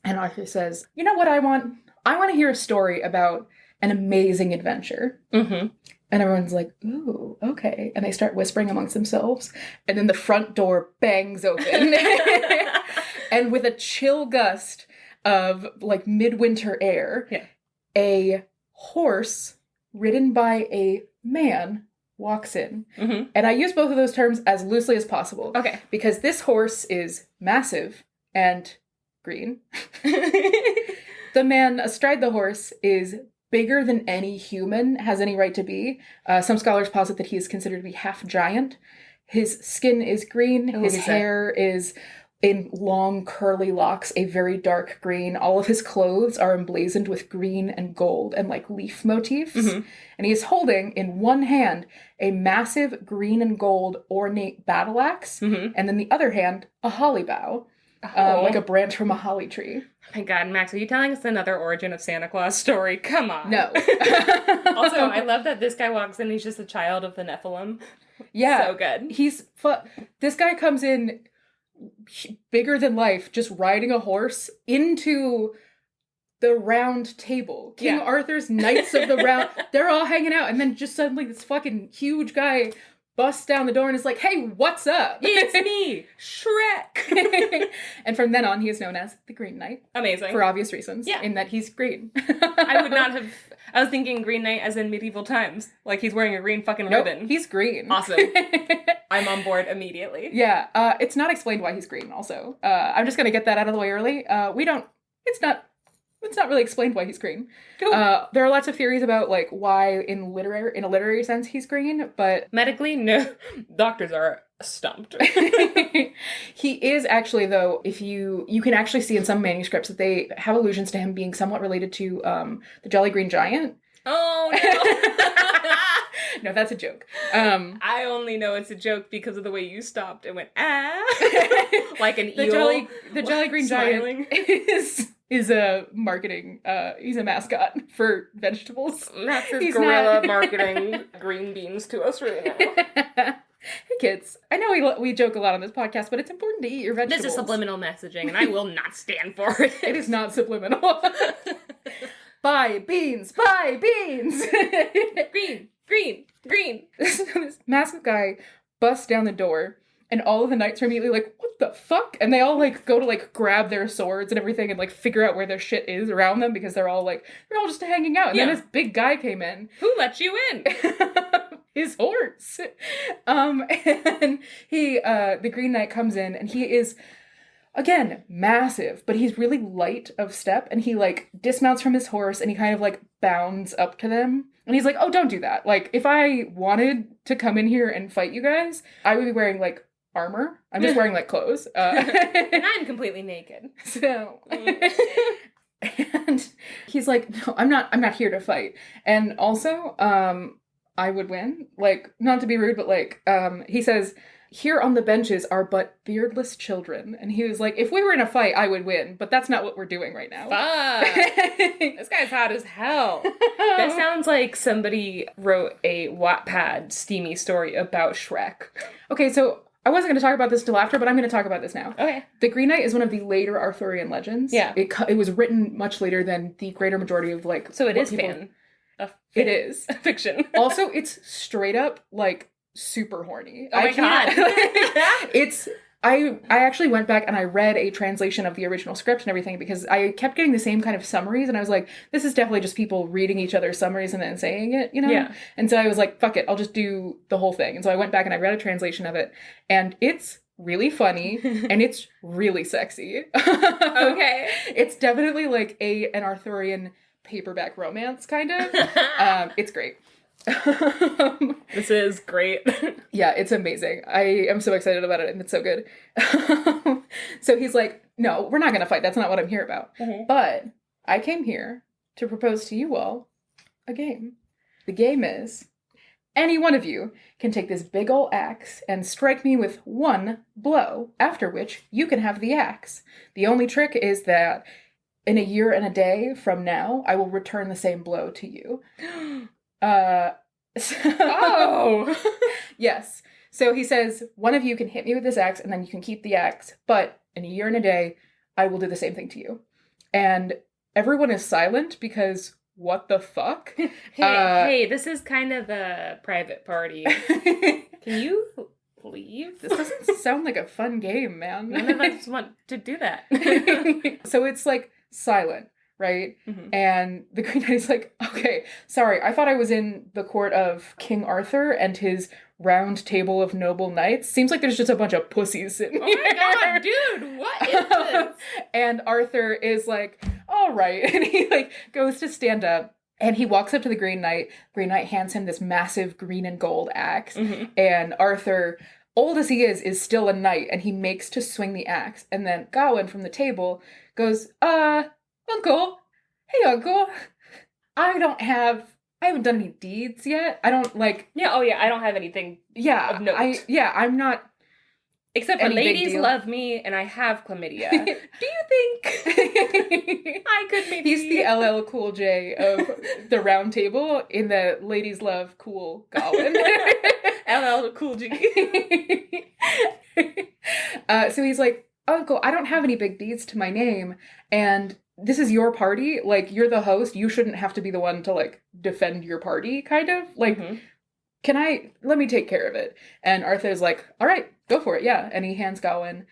And Arthur says, you know what I want? I want to hear a story about an amazing adventure. Mm-hmm. And everyone's like, ooh, okay. And they start whispering amongst themselves. And then the front door bangs open. And with a chill gust of like midwinter air, yeah, a horse ridden by a man walks in. Mm-hmm. And I use both of those terms as loosely as possible. Okay. Because this horse is massive and green. The man astride the horse is bigger than any human has any right to be. Some scholars posit that he is considered to be half giant. His skin is green. His hair is in long curly locks, a very dark green. All of his clothes are emblazoned with green and gold and like leaf motifs. And he is holding in one hand a massive green and gold ornate battle axe, and then the other hand a holly bough, like a branch from a holly tree. Oh my God, Max, are you telling us another origin of Santa Claus story? Come on. No. Also, I love that this guy walks in, he's just a child of the Nephilim. Yeah. So good. This guy comes in bigger than life, just riding a horse into the round table. King Arthur's Knights of the Round. They're all hanging out, and then just suddenly this fucking huge guy busts down the door and is like, "Hey, what's up? It's me, Shrek." And from then on, he is known as the Green Knight. Amazing. For obvious reasons. Yeah. In that he's green. I would not have... I was thinking Green Knight as in medieval times. Like he's wearing a green fucking ribbon. He's green. Awesome. I'm on board immediately. Yeah. It's not explained why he's green also. I'm just going to get that out of the way early. It's not really explained why he's green. Cool. There are lots of theories about like why in a literary sense he's green, but medically, no. Doctors are stumped. He is actually, though, if you can actually see in some manuscripts that they have allusions to him being somewhat related to the Jolly Green Giant. Oh no. No, that's a joke. I only know it's a joke because of the way you stopped and went like an eel. The Jolly Green Giant is a marketing, he's a mascot for vegetables. Max's gorilla marketing green beans to us right now. Hey kids, I know we joke a lot on this podcast, but it's important to eat your vegetables. This is subliminal messaging, and I will not stand for it. It is not subliminal. Buy beans! Buy beans! Green. This massive guy busts down the door, and all of the knights are immediately like, what the fuck? And they all like go to like grab their swords and everything and like figure out where their shit is around them because they're all just hanging out. And then this big guy came in. Who let you in? His horse. And he, the Green Knight comes in and he is, again, massive, but he's really light of step and he like dismounts from his horse and he kind of like bounds up to them. And he's like, oh, don't do that. Like, if I wanted to come in here and fight you guys, I would be wearing like armor. I'm just wearing like clothes. And I'm completely naked. So, and he's like, no, I'm not here to fight. And also, I would win. Like, not to be rude, but like, he says, here on the benches are but beardless children. And he was like, if we were in a fight, I would win, but that's not what we're doing right now. Fuck. This guy's hot as hell. That sounds like somebody wrote a Wattpad steamy story about Shrek. Okay, so I wasn't going to talk about this till after, but I'm going to talk about this now. Okay. The Green Knight is one of the later Arthurian legends. Yeah. It was written much later than the greater majority of like... So it is It is. Fiction. Also, it's straight up like super horny. Oh my God. I actually went back and I read a translation of the original script and everything because I kept getting the same kind of summaries and I was like, this is definitely just people reading each other's summaries and then saying it, you know? Yeah. And so I was like, fuck it, I'll just do the whole thing. And so I went back and I read a translation of it and it's really funny and it's really sexy. Okay. It's definitely like an Arthurian paperback romance kind of. It's great. This is great. Yeah, it's amazing. I am so excited about it and it's so good. So he's like, no, we're not going to fight. That's not what I'm here about. Mm-hmm. But I came here to propose to you all a game. The game is any one of you can take this big ol' axe and strike me with one blow, after which you can have the axe. The only trick is that in a year and a day from now, I will return the same blow to you. Yes. So he says, one of you can hit me with this axe and then you can keep the axe, but in a year and a day, I will do the same thing to you. And everyone is silent because what the fuck? Hey, this is kind of a private party. Can you leave? This doesn't sound like a fun game, man. None of us want to do that. So it's like silent. Right? Mm-hmm. And the Green Knight is like, okay, sorry, I thought I was in the court of King Arthur and his round table of noble knights. Seems like there's just a bunch of pussies sitting here. Oh my God, dude, what is this? And Arthur is like, all right. And he like goes to stand up And he walks up to the Green Knight. Green Knight hands him this massive green and gold axe. And Arthur, old as he is still a knight, and he makes to swing the axe. And then Gawain from the table goes, Uncle, hey, Uncle, I haven't done any deeds yet. I don't, like... Yeah, I don't have anything of note. I'm not... Except for ladies love me, and I have chlamydia. Do you think I could maybe... He's the LL Cool J of the round table in the ladies love cool Gawain. LL Cool G. So he's like, Uncle, I don't have any big deeds to my name, and this is your party. Like, you're the host. You shouldn't have to be the one to, like, defend your party, kind of. Like... let me take care of it. And Arthur's like, all right, go for it, yeah. And he hands Gawain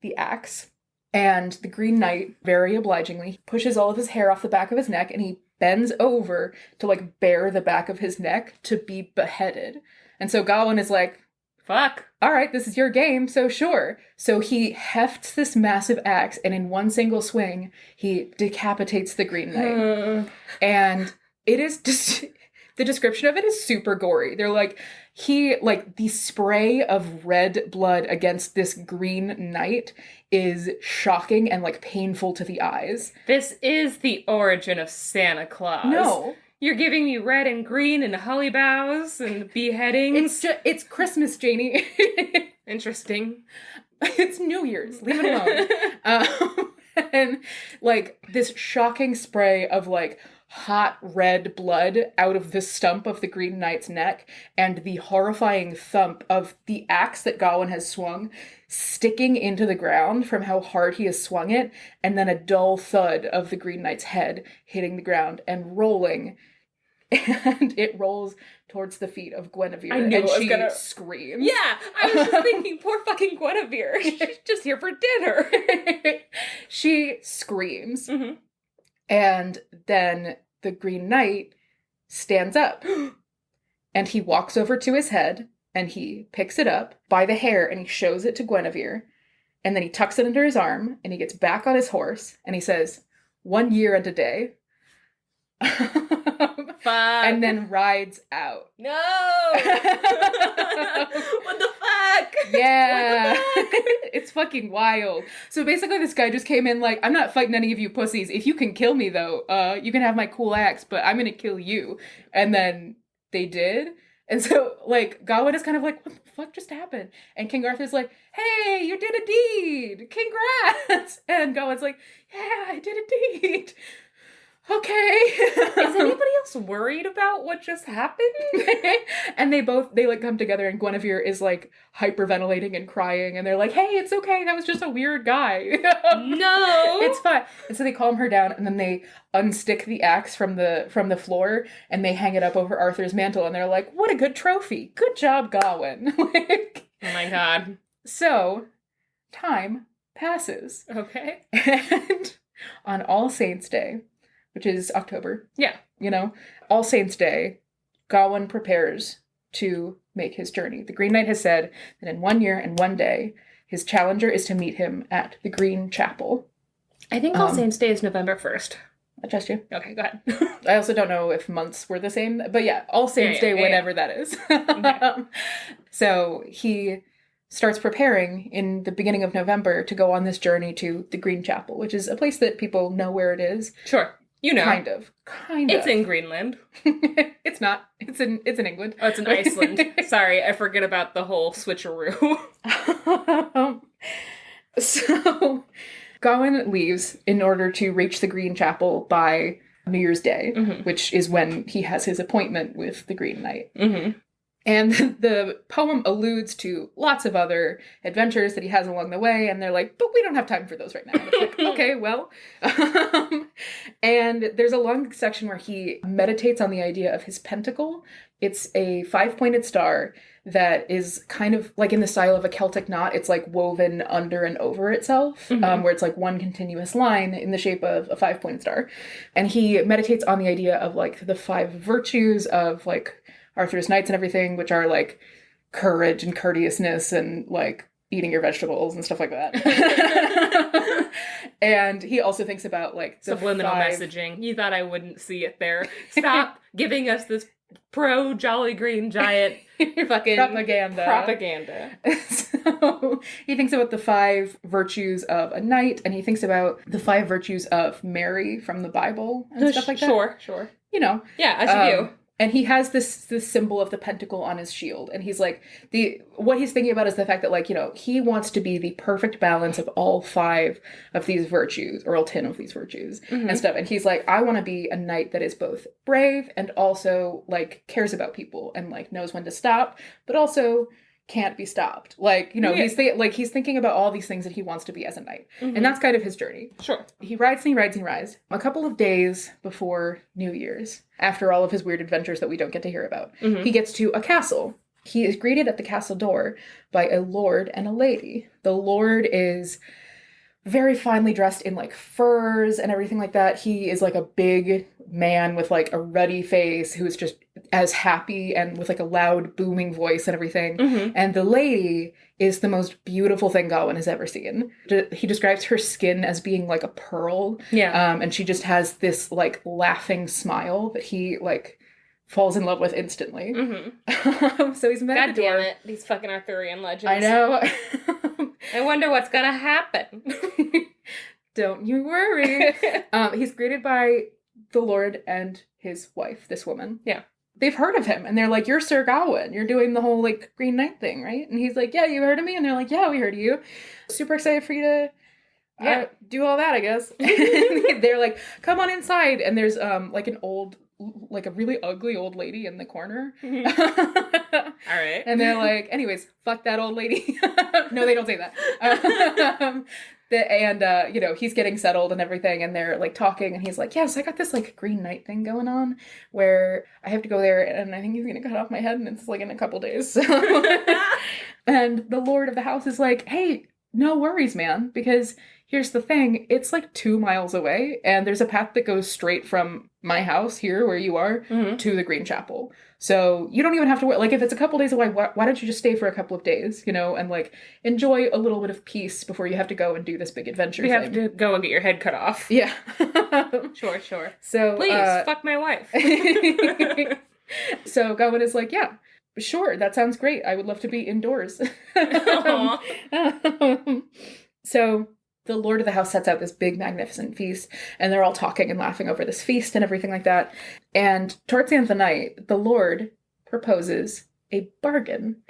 the axe. And the Green Knight, very obligingly, pushes all of his hair off the back of his neck, and he bends over to, like, bare the back of his neck to be beheaded. And so Gawain is like, fuck. All right, this is your game, so sure. So he hefts this massive axe, and in one single swing, he decapitates the Green Knight. And it is just... The description of it is super gory. They're like, the spray of red blood against this Green Knight is shocking and, like, painful to the eyes. This is the origin of Santa Claus. No. You're giving me red and green and holly boughs and beheadings. It's Christmas, Janey. Interesting. It's New Year's. Leave it alone. And, like, this shocking spray of, like, hot red blood out of the stump of the Green Knight's neck, and the horrifying thump of the axe that Gawain has swung sticking into the ground from how hard he has swung it, and then a dull thud of the Green Knight's head hitting the ground and rolling. And it rolls towards the feet of Guinevere, and she screams. Yeah, I was just thinking, poor fucking Guinevere. She's just here for dinner. She screams. And then the Green Knight stands up, and he walks over to his head, and he picks it up by the hair, and he shows it to Guinevere, and then he tucks it under his arm, and he gets back on his horse, and he says, 1 year and a day. Fuck. And then rides out. No! What the fuck? Yeah. What the fuck? It's fucking wild. So basically this guy just came in like, I'm not fighting any of you pussies. If you can kill me though, you can have my cool axe, but I'm gonna kill you. And then they did. And so, like, Gawain is kind of like, what the fuck just happened? And King Arthur's like, hey, you did a deed! Congrats! And Gawain's like, yeah, I did a deed. Okay. Is anybody else worried about what just happened? And they like come together, and Guinevere is like hyperventilating and crying, and they're like, hey, it's okay, that was just a weird guy. No. It's fine. And so they calm her down, and then they unstick the axe from the floor, and they hang it up over Arthur's mantle, and they're like, what a good trophy. Good job, Gawain. Like, oh my god. So, time passes. Okay. And on All Saints' Day, which is October. Yeah. You know, All Saints' Day, Gawain prepares to make his journey. The Green Knight has said that in 1 year and 1 day, his challenger is to meet him at the Green Chapel. I think All Saints' Day is November 1st. I trust you. Okay, go ahead. I also don't know if months were the same, but yeah, All Saints' Day, whenever that is. Okay. So he starts preparing in the beginning of November to go on this journey to the Green Chapel, which is a place that people know where it is. Sure. You know. Kind of. It's in Greenland. It's not. It's in England. Oh, it's in Iceland. Sorry, I forget about the whole switcheroo. So, Gawain leaves in order to reach the Green Chapel by New Year's Day, which is when he has his appointment with the Green Knight. And the poem alludes to lots of other adventures that he has along the way, and they're like, but we don't have time for those right now. And it's like, okay, well. And there's a long section where he meditates on the idea of his pentacle. It's a 5-pointed star that is kind of like in the style of a Celtic knot. It's like woven under and over itself, where it's like one continuous line in the shape of a 5-pointed star. And he meditates on the idea of like the 5 virtues of like Arthur's knights and everything, which are like courage and courteousness and like eating your vegetables and stuff like that. And he also thinks about like the subliminal messaging. You thought I wouldn't see it there. Stop giving us this pro Jolly Green Giant fucking propaganda. So he thinks about the 5 virtues of a knight, and he thinks about the 5 virtues of Mary from the Bible and stuff like that. Sure. You know. Yeah, as you do. And he has this symbol of the pentacle on his shield. And he's like, what he's thinking about is the fact that, like, you know, he wants to be the perfect balance of all 5 of these virtues, or all 10 of these virtues and stuff. And he's like, I want to be a knight that is both brave and also, like, cares about people and, like, knows when to stop, but also can't be stopped. Like, you know, he's thinking about all these things that he wants to be as a knight. And that's kind of his journey. Sure. He rides and he rides and he rides. A couple of days before New Year's, after all of his weird adventures that we don't get to hear about, he gets to a castle. He is greeted at the castle door by a lord and a lady. The lord is very finely dressed in, like, furs and everything like that. He is, like, a big man with, like, a ruddy face who's just as happy and with, like, a loud booming voice and everything. And the lady is the most beautiful thing Gawain has ever seen. He describes her skin as being like a pearl. Yeah. And she just has this, like, laughing smile that he, like, falls in love with instantly. So he's met at the door. God damn it, these fucking Arthurian legends. I know. I wonder what's gonna happen. Don't you worry. He's greeted by the Lord and his wife, this woman. Yeah. They've heard of him, and they're like, you're Sir Gawain. You're doing the whole, like, Green Knight thing, right? And he's like, yeah, you heard of me? And they're like, yeah, we heard of you. Super excited for you to do all that, I guess. They're like, come on inside. And there's, like, a really ugly old lady in the corner. All right. And they're like, anyways, fuck that old lady. No, they don't say that. You know, he's getting settled and everything, and they're, like, talking, and he's like, yes, I got this, like, Green Knight thing going on where I have to go there, and I think he's gonna cut off my head, and it's, like, in a couple days. So. And the lord of the house is like, hey, no worries, man, because here's the thing, it's, like, 2 miles away, and there's a path that goes straight from my house here, where you are, to the Green Chapel. So you don't even have to worry. Like, if it's a couple days away, why don't you just stay for a couple of days, you know, and, like, enjoy a little bit of peace before you have to go and do this big adventure thing. You have to go and get your head cut off. Yeah. Sure. So please, fuck my wife. So Gawain is like, yeah, sure, that sounds great. I would love to be indoors. So the lord of the house sets out this big, magnificent feast, and they're all talking and laughing over this feast and everything like that. And towards the end of the night, the lord proposes a bargain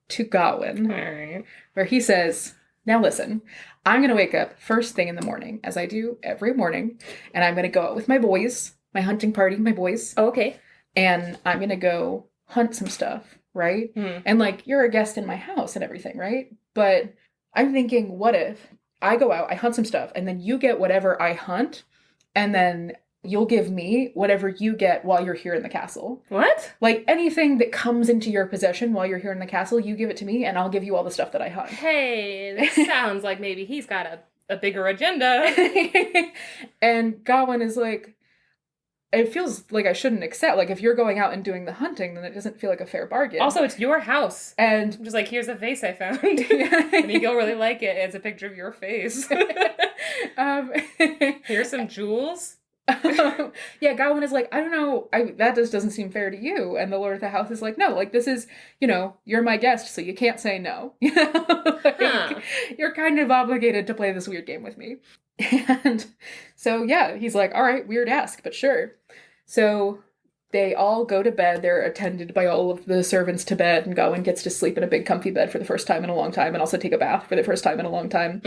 to Gawain, where he says, now listen, I'm going to wake up first thing in the morning, as I do every morning, and I'm going to go out with my boys, my hunting party, my boys. Oh, okay. And I'm going to go hunt some stuff, right? And, like, you're a guest in my house and everything, right? But I'm thinking, what if I go out, I hunt some stuff, and then you get whatever I hunt, and then you'll give me whatever you get while you're here in the castle. What? Like, anything that comes into your possession while you're here in the castle, you give it to me, and I'll give you all the stuff that I hunt. Hey, this sounds like maybe he's got a bigger agenda. And Gawain is like, it feels like I shouldn't accept. Like, if you're going out and doing the hunting, then it doesn't feel like a fair bargain. Also, it's your house. And I'm just like, here's a vase I found. I think you'll really like it. It's a picture of your face. Here's some jewels. Yeah, Gawain is like, I don't know, that just doesn't seem fair to you. And the lord of the house is like, no, like, this is, you know, you're my guest, so you can't say no. You know, like, you're kind of obligated to play this weird game with me. And so, yeah, he's like, all right, weird ask, but sure. So they all go to bed. They're attended by all of the servants to bed, and Gawain gets to sleep in a big comfy bed for the first time in a long time, and also take a bath for the first time in a long time.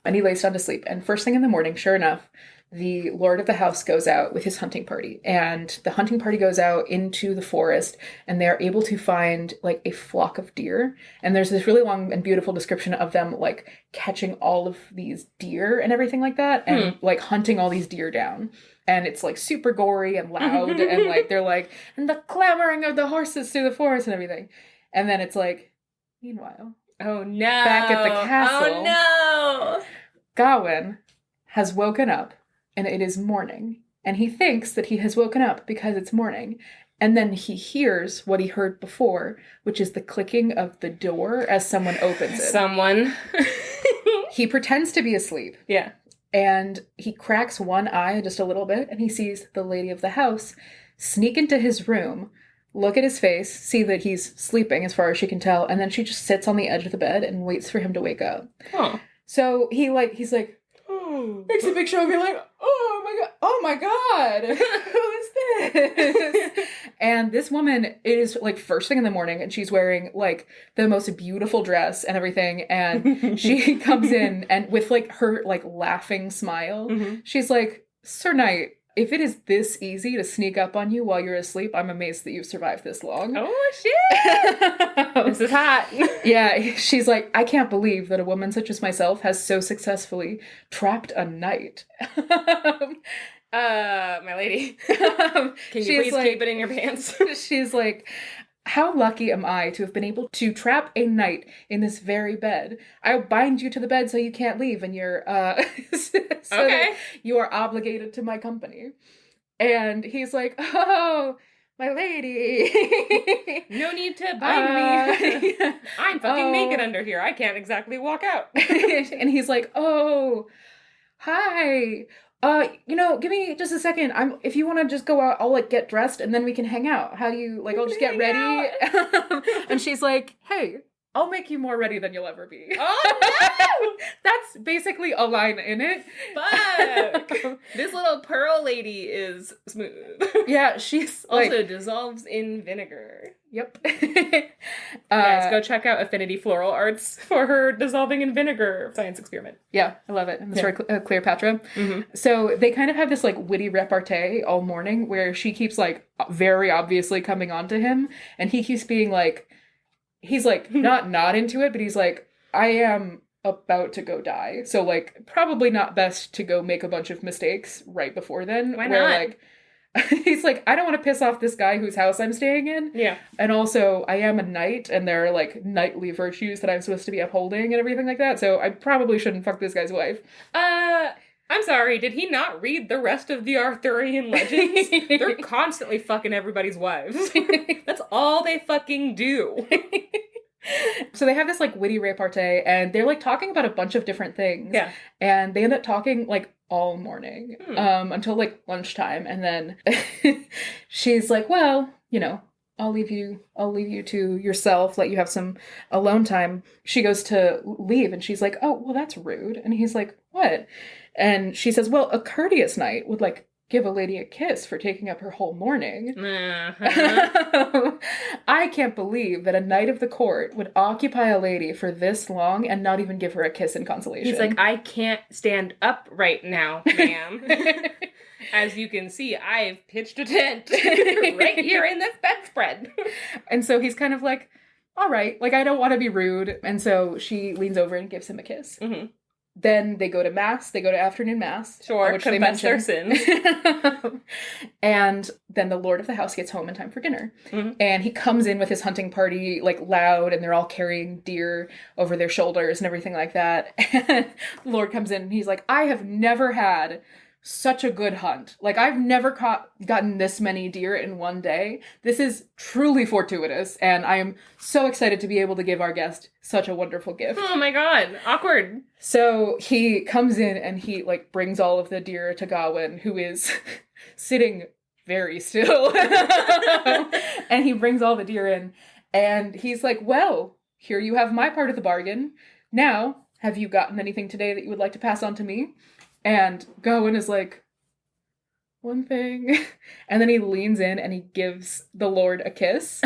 And he lays down to sleep. And first thing in the morning, sure enough, the lord of the house goes out with his hunting party, and the hunting party goes out into the forest, and they're able to find, like, a flock of deer. And there's this really long and beautiful description of them, like, catching all of these deer and everything like that, and like hunting all these deer down. And it's, like, super gory and loud, and, like, they're like, and the clamoring of the horses through the forest and everything. And then it's like, meanwhile, oh no, back at the castle, oh no, Gawain has woken up. And it is morning. And he thinks that he has woken up because it's morning. And then he hears what he heard before, which is the clicking of the door as someone opens it. Someone. He pretends to be asleep. Yeah. And he cracks one eye just a little bit, and he sees the lady of the house sneak into his room, look at his face, see that he's sleeping as far as she can tell, and then she just sits on the edge of the bed and waits for him to wake up. Huh. So he's like, makes a big show of being like, oh my god, who is this? And this woman is like first thing in the morning, and she's wearing like the most beautiful dress and everything, and she comes in and with like her like laughing smile, she's like, Sir Knight, if it is this easy to sneak up on you while you're asleep, I'm amazed that you've survived this long. Oh, shit! This is hot. Yeah, she's like, I can't believe that a woman such as myself has so successfully trapped a knight. My lady. Can you please like, keep it in your pants? She's like, how lucky am I to have been able to trap a knight in this very bed? I'll bind you to the bed so you can't leave, and you're, so okay. you are obligated to my company. And he's like, oh, my lady. No need to bind me. I'm fucking naked under here. I can't exactly walk out. And he's like, oh, hi. Give me just a second. If you want to just go out, I'll like get dressed and then we can hang out. How do you like, I'll just get ready. And she's like, hey, I'll make you more ready than you'll ever be. Oh no! That's basically a line in it. Fuck! This little pearl lady is smooth. Yeah, she's also like, dissolves in vinegar. Yep. Guys, go check out Affinity Floral Arts for her dissolving in vinegar science experiment. Yeah, I love it. And the story Cleopatra. So they kind of have this like witty repartee all morning where she keeps like very obviously coming on to him, and he keeps being like, he's like not into it, but he's like, I am about to go die. So like probably not best to go make a bunch of mistakes right before then. Why where, not? Like, he's like, I don't want to piss off this guy whose house I'm staying in. Yeah. And also, I am a knight, and there are, like, knightly virtues that I'm supposed to be upholding and everything like that, so I probably shouldn't fuck this guy's wife. I'm sorry, did he not read the rest of the Arthurian Legends? They're constantly fucking everybody's wives. That's all they fucking do. So they have this, like, witty repartee, and they're, like, talking about a bunch of different things. Yeah. And they end up talking, like, all morning, until, like, lunchtime, and then she's like, well, I'll leave you to yourself, let you have some alone time. She goes to leave, and she's like, oh, well, that's rude. And he's like, what? And she says, well, a courteous knight would, like, give a lady a kiss for taking up her whole morning. I can't believe that a knight of the court would occupy a lady for this long and not even give her a kiss in consolation. He's like, I can't stand up right now, ma'am. As you can see, I've pitched a tent right here in this bedspread. And so he's kind of like, all right, like, I don't want to be rude. And so she leans over and gives him a kiss. Mm-hmm. Then they go to mass. They go to afternoon mass. Sure, which confess their sins. And then the lord of the house gets home in time for dinner. Mm-hmm. And he comes in with his hunting party, like, loud, and they're all carrying deer over their shoulders and everything like that. And the lord comes in and he's like, I have never had such a good hunt. Like, I've never gotten this many deer in one day. This is truly fortuitous, and I am so excited to be able to give our guest such a wonderful gift. Oh my god, awkward. So he comes in and he, like, brings all of the deer to Gawain, who is sitting very still. And he brings all the deer in, and he's like, well, here you have my part of the bargain. Now, have you gotten anything today that you would like to pass on to me? And Gawain is like, one thing. And then he leans in and he gives the Lord a kiss.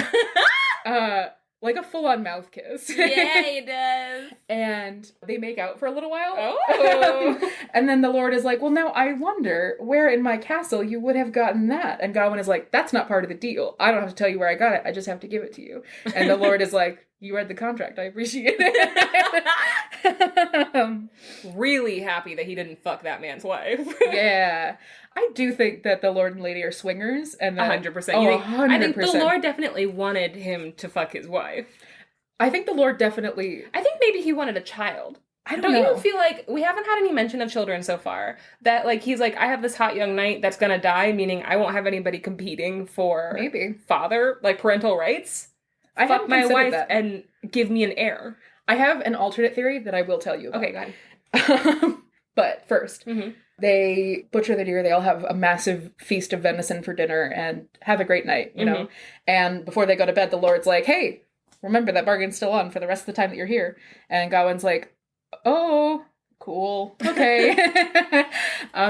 Like a full-on mouth kiss. Yeah, he does. And they make out for a little while. Oh. And then the Lord is like, well, now I wonder where in my castle you would have gotten that. And Gawain is like, that's not part of the deal. I don't have to tell you where I got it. I just have to give it to you. And the Lord is like, you read the contract. I appreciate it. Really happy that he didn't fuck that man's wife. Yeah. I do think that the Lord and Lady are swingers. And 100%. 100%. I think the Lord definitely wanted him to fuck his wife. I think the Lord definitely... I think maybe he wanted a child. I don't Don't know. you feel like we haven't had any mention of children so far? That, like, he's like, I have this hot young knight that's gonna die, meaning I won't have anybody competing for Maybe. parental rights. I Fuck haven't my considered wife that. and give me an heir. I have an alternate theory that I will tell you about. Okay, go ahead. But first, Mm-hmm. they butcher the deer. They all have a massive feast of venison for dinner and have a great night, you know? And before they go to bed, the Lord's like, hey, remember that bargain's still on for the rest of the time that you're here. And Gawain's like, oh, cool. Okay.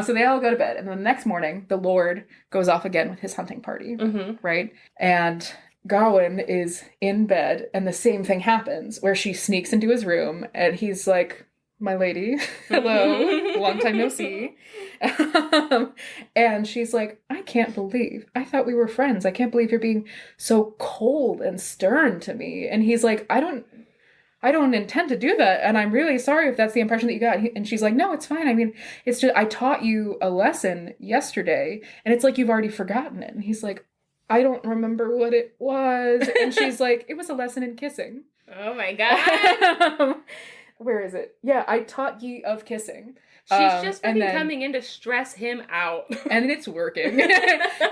So they all go to bed. And then the next morning, the Lord goes off again with his hunting party, right? And Gawain is in bed, and the same thing happens, where she sneaks into his room, and he's like, my lady, hello, long time no see. And she's like, I can't believe, I thought we were friends. I can't believe you're being so cold and stern to me. And he's like, I don't intend to do that, and I'm really sorry if that's the impression that you got. And she's like, no, it's fine. I mean, it's just, I taught you a lesson yesterday, and it's like you've already forgotten it. And he's like, I don't remember what it was. And she's like, it was a lesson in kissing. Oh my god. Where is it? Yeah, I taught ye of kissing. She's just fucking coming in to stress him out. And it's working.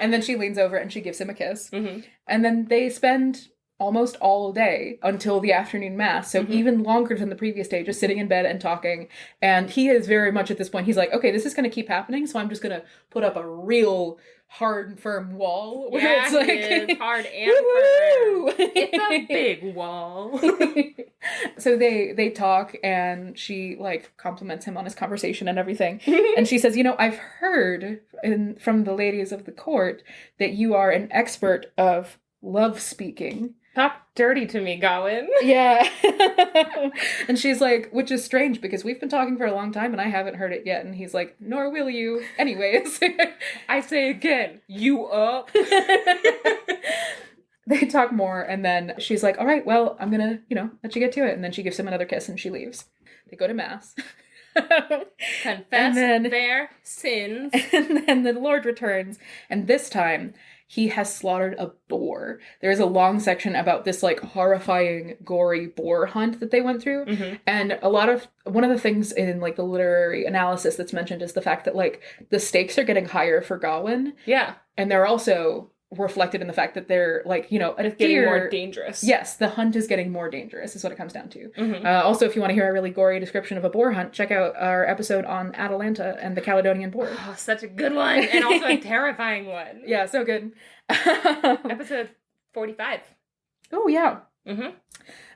And then she leans over and she gives him a kiss. And then they spend almost all day until the afternoon mass, so even longer than the previous day, just sitting in bed and talking. And he is very much at this point, he's like, okay, this is going to keep happening, so I'm just going to put up a real hard and firm wall where it's like is hard and firm. It's a big wall. So they talk, and she like compliments him on his conversation and everything. And she says, you know, I've heard from the ladies of the court that you are an expert of love speaking. Talk dirty to me, Gawain. Yeah. And she's like, which is strange because we've been talking for a long time and I haven't heard it yet. And he's like, nor will you. Anyways. I say again, you up? They talk more, and then she's like, all right, well, I'm gonna, let you get to it. And then she gives him another kiss and she leaves. They go to mass. Confess their sins. And then the Lord returns, and this time he has slaughtered a boar. There is a long section about this like horrifying, gory boar hunt that they went through. And one of the things in like the literary analysis that's mentioned is the fact that like the stakes are getting higher for Gawain. Yeah. And they're also reflected in the fact that they're like, getting more dangerous. Yes, the hunt is getting more dangerous is what it comes down to. Also, if you want to hear a really gory description of a boar hunt, check out our episode on Atalanta and the Caledonian boar. Oh, such a good one, and also a terrifying one. Yeah, so good. Episode 45. Oh, yeah.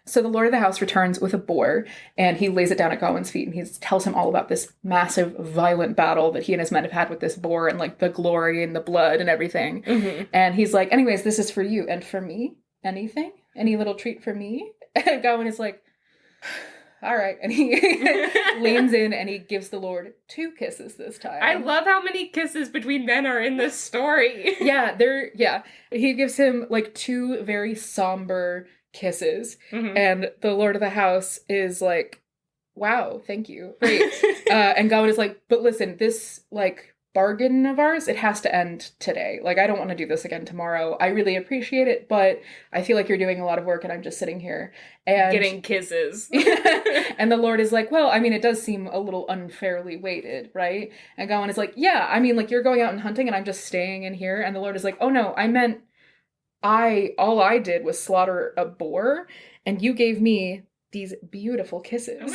So the Lord of the House returns with a boar, and he lays it down at Gawain's feet, and he tells him all about this massive, violent battle that he and his men have had with this boar, and like the glory and the blood and everything. And he's like, anyways, this is for you. And for me? Anything? Any little treat for me? And Gawain is like, all right. And he leans in and he gives the Lord 2 kisses this time. I love how many kisses between men are in this story. Yeah. He gives him like 2 very somber kisses. And the Lord of the House is like, wow, thank you. Great. And Gawain is like, but listen, this like bargain of ours, it has to end today. Like, I don't want to do this again tomorrow. I really appreciate it, but I feel like you're doing a lot of work and I'm just sitting here and getting kisses. And the Lord is like, well, I mean, it does seem a little unfairly weighted, right? And Gawain is like, yeah, I mean, like, you're going out and hunting and I'm just staying in here. And the Lord is like, oh no, I meant all I did was slaughter a boar and you gave me these beautiful kisses.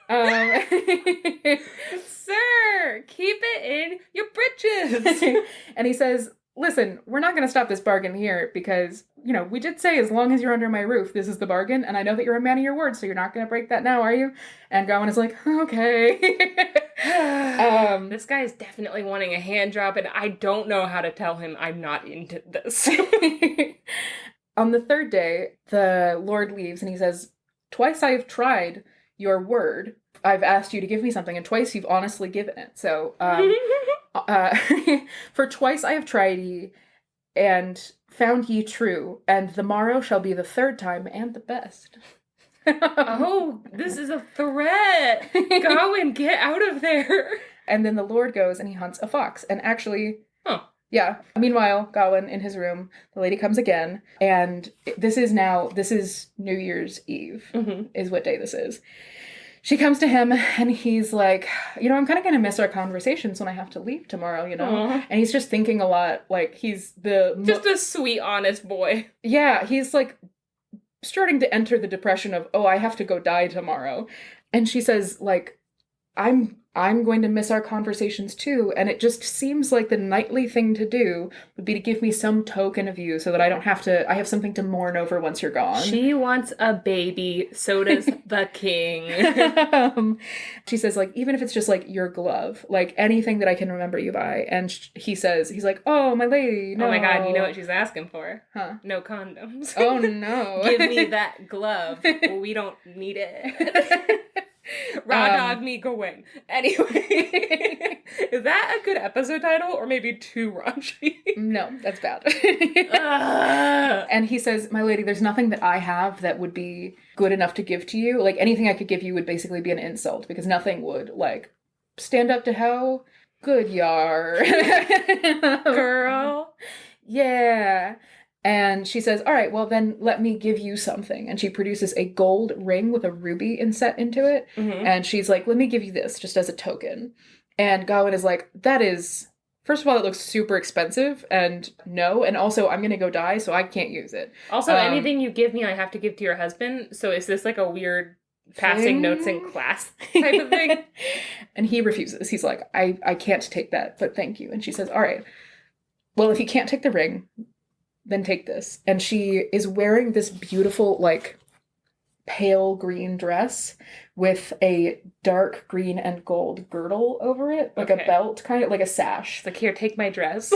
Oh my god. Sir, keep it in your britches. And he says, listen, we're not going to stop this bargain here because, we did say as long as you're under my roof, this is the bargain. And I know that you're a man of your word, so you're not going to break that now, are you? And Gawain is like, okay. This guy is definitely wanting a hand job, and I don't know how to tell him I'm not into this. On the 3rd day, the Lord leaves and he says, twice I have tried your word. I've asked you to give me something, and twice you've honestly given it. So, for twice I have tried ye, and found ye true, and the morrow shall be the 3rd time and the best. Oh, this is a threat. Gawain, get out of there. And then the Lord goes and he hunts a fox. And actually, Yeah. Meanwhile, Gawain in his room, the lady comes again, and this is New Year's Eve, is what day this is. She comes to him, and he's like, I'm kind of going to miss our conversations when I have to leave tomorrow, Aww. And he's just thinking a lot, like, he's just a sweet, honest boy. Yeah, he's, like, starting to enter the depression of, oh, I have to go die tomorrow. And she says, like, I'm going to miss our conversations too, and it just seems like the knightly thing to do would be to give me some token of you so that I have something to mourn over once you're gone. She wants a baby, so does the king. She says, like, even if it's just, like, your glove, like, anything that I can remember you by. And he's like, oh, my lady, no. Oh my god, you know what she's asking for? Huh? No condoms. Oh, no. Give me that glove. We don't need it. Raw dog me going. Anyway, is that a good episode title or maybe too raunchy? No, that's bad. And he says, my lady, there's nothing that I have that would be good enough to give to you. Like, anything I could give you would basically be an insult, because nothing would, like, stand up to how good you are. Girl. Yeah. And she says, all right, well, then let me give you something. And she produces a gold ring with a ruby inset into it. And she's like, let me give you this just as a token. And Gawain is like, first of all, it looks super expensive, and no. And also, I'm going to go die, so I can't use it. Also, anything you give me, I have to give to your husband. So is this like a weird passing notes in class type of thing? And he refuses. He's like, I can't take that, but thank you. And she says, all right, well, if you can't take the ring, then take this. And she is wearing this beautiful, like, pale green dress with a dark green and gold girdle over it, like a belt, kind of like a sash. It's like, here, take my dress.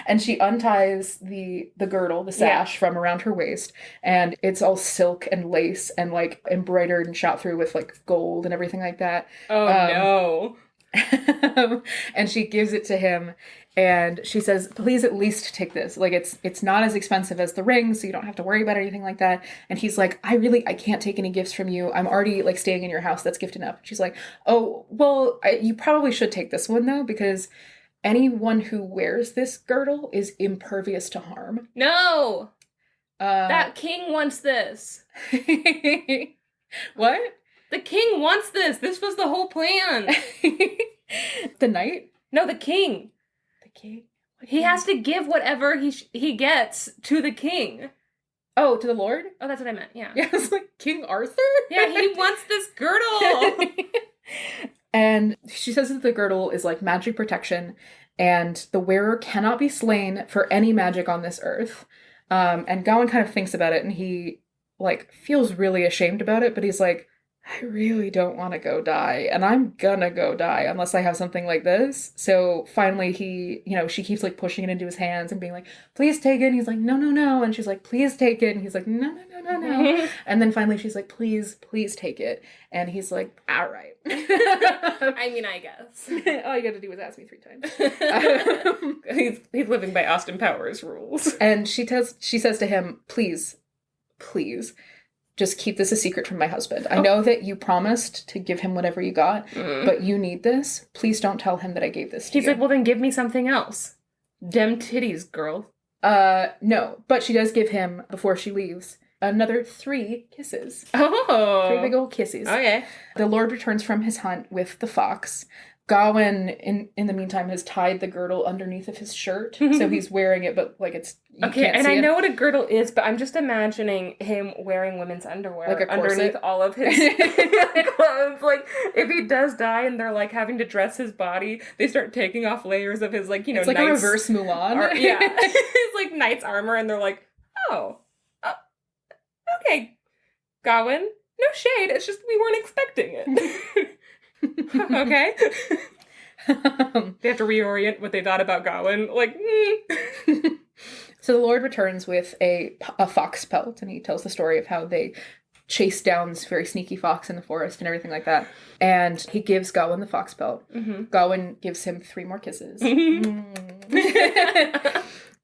And she unties the girdle, the sash, from around her waist, and it's all silk and lace and, like, embroidered and shot through with, like, gold and everything like that. Oh, no. And she gives it to him, and she says, please at least take this. Like, it's not as expensive as the ring, so you don't have to worry about anything like that. And he's like, I can't take any gifts from you. I'm already, like, staying in your house. That's gift enough. She's like, oh, well, you probably should take this one, though, because anyone who wears this girdle is impervious to harm. No! That king wants this. What? The king wants this. This was the whole plan. The knight? No, the king. The king? He has to give whatever he gets to the king. Oh, to the Lord? Oh, that's what I meant, yeah. Yeah, it's like King Arthur? Yeah, he wants this girdle. And she says that the girdle is like magic protection, and the wearer cannot be slain for any magic on this earth. And Gawain kind of thinks about it, and he, like, feels really ashamed about it, but he's like, I really don't want to go die, and I'm gonna go die unless I have something like this. So finally she keeps, like, pushing it into his hands and being like, please take it. And he's like, no, no, no. And she's like, please take it. And he's like, no, no, no, no, no. And then finally she's like, please, please take it. And he's like, all right. I mean, I guess. All you gotta do is ask me 3 times. He's living by Austin Powers rules. And she says to him, please, please, just keep this a secret from my husband. I know that you promised to give him whatever you got, but you need this. Please don't tell him that I gave this to you. He's like, well, then give me something else. Dem titties, girl. No. But she does give him, before she leaves, another 3 kisses. Oh. 3 big old kisses. Okay. The Lord returns from his hunt with the fox. Gawain, in the meantime, has tied the girdle underneath of his shirt, so he's wearing it, but, like, you can't see I it. know what a girdle is, but I'm just imagining him wearing women's underwear, like a corset, underneath all of his clothes. Like, if he does die and they're, like, having to dress his body, they start taking off layers of his, like, it's like a reverse Mulan. Yeah. It's like knight's armor, and they're like, oh, okay, Gawain, no shade, it's just we weren't expecting it. Okay. They have to reorient what they thought about Gawain. Like, So the Lord returns with a fox pelt, and he tells the story of how they chased down this very sneaky fox in the forest and everything like that. And he gives Gawain the fox pelt. Gawain gives him 3 more kisses.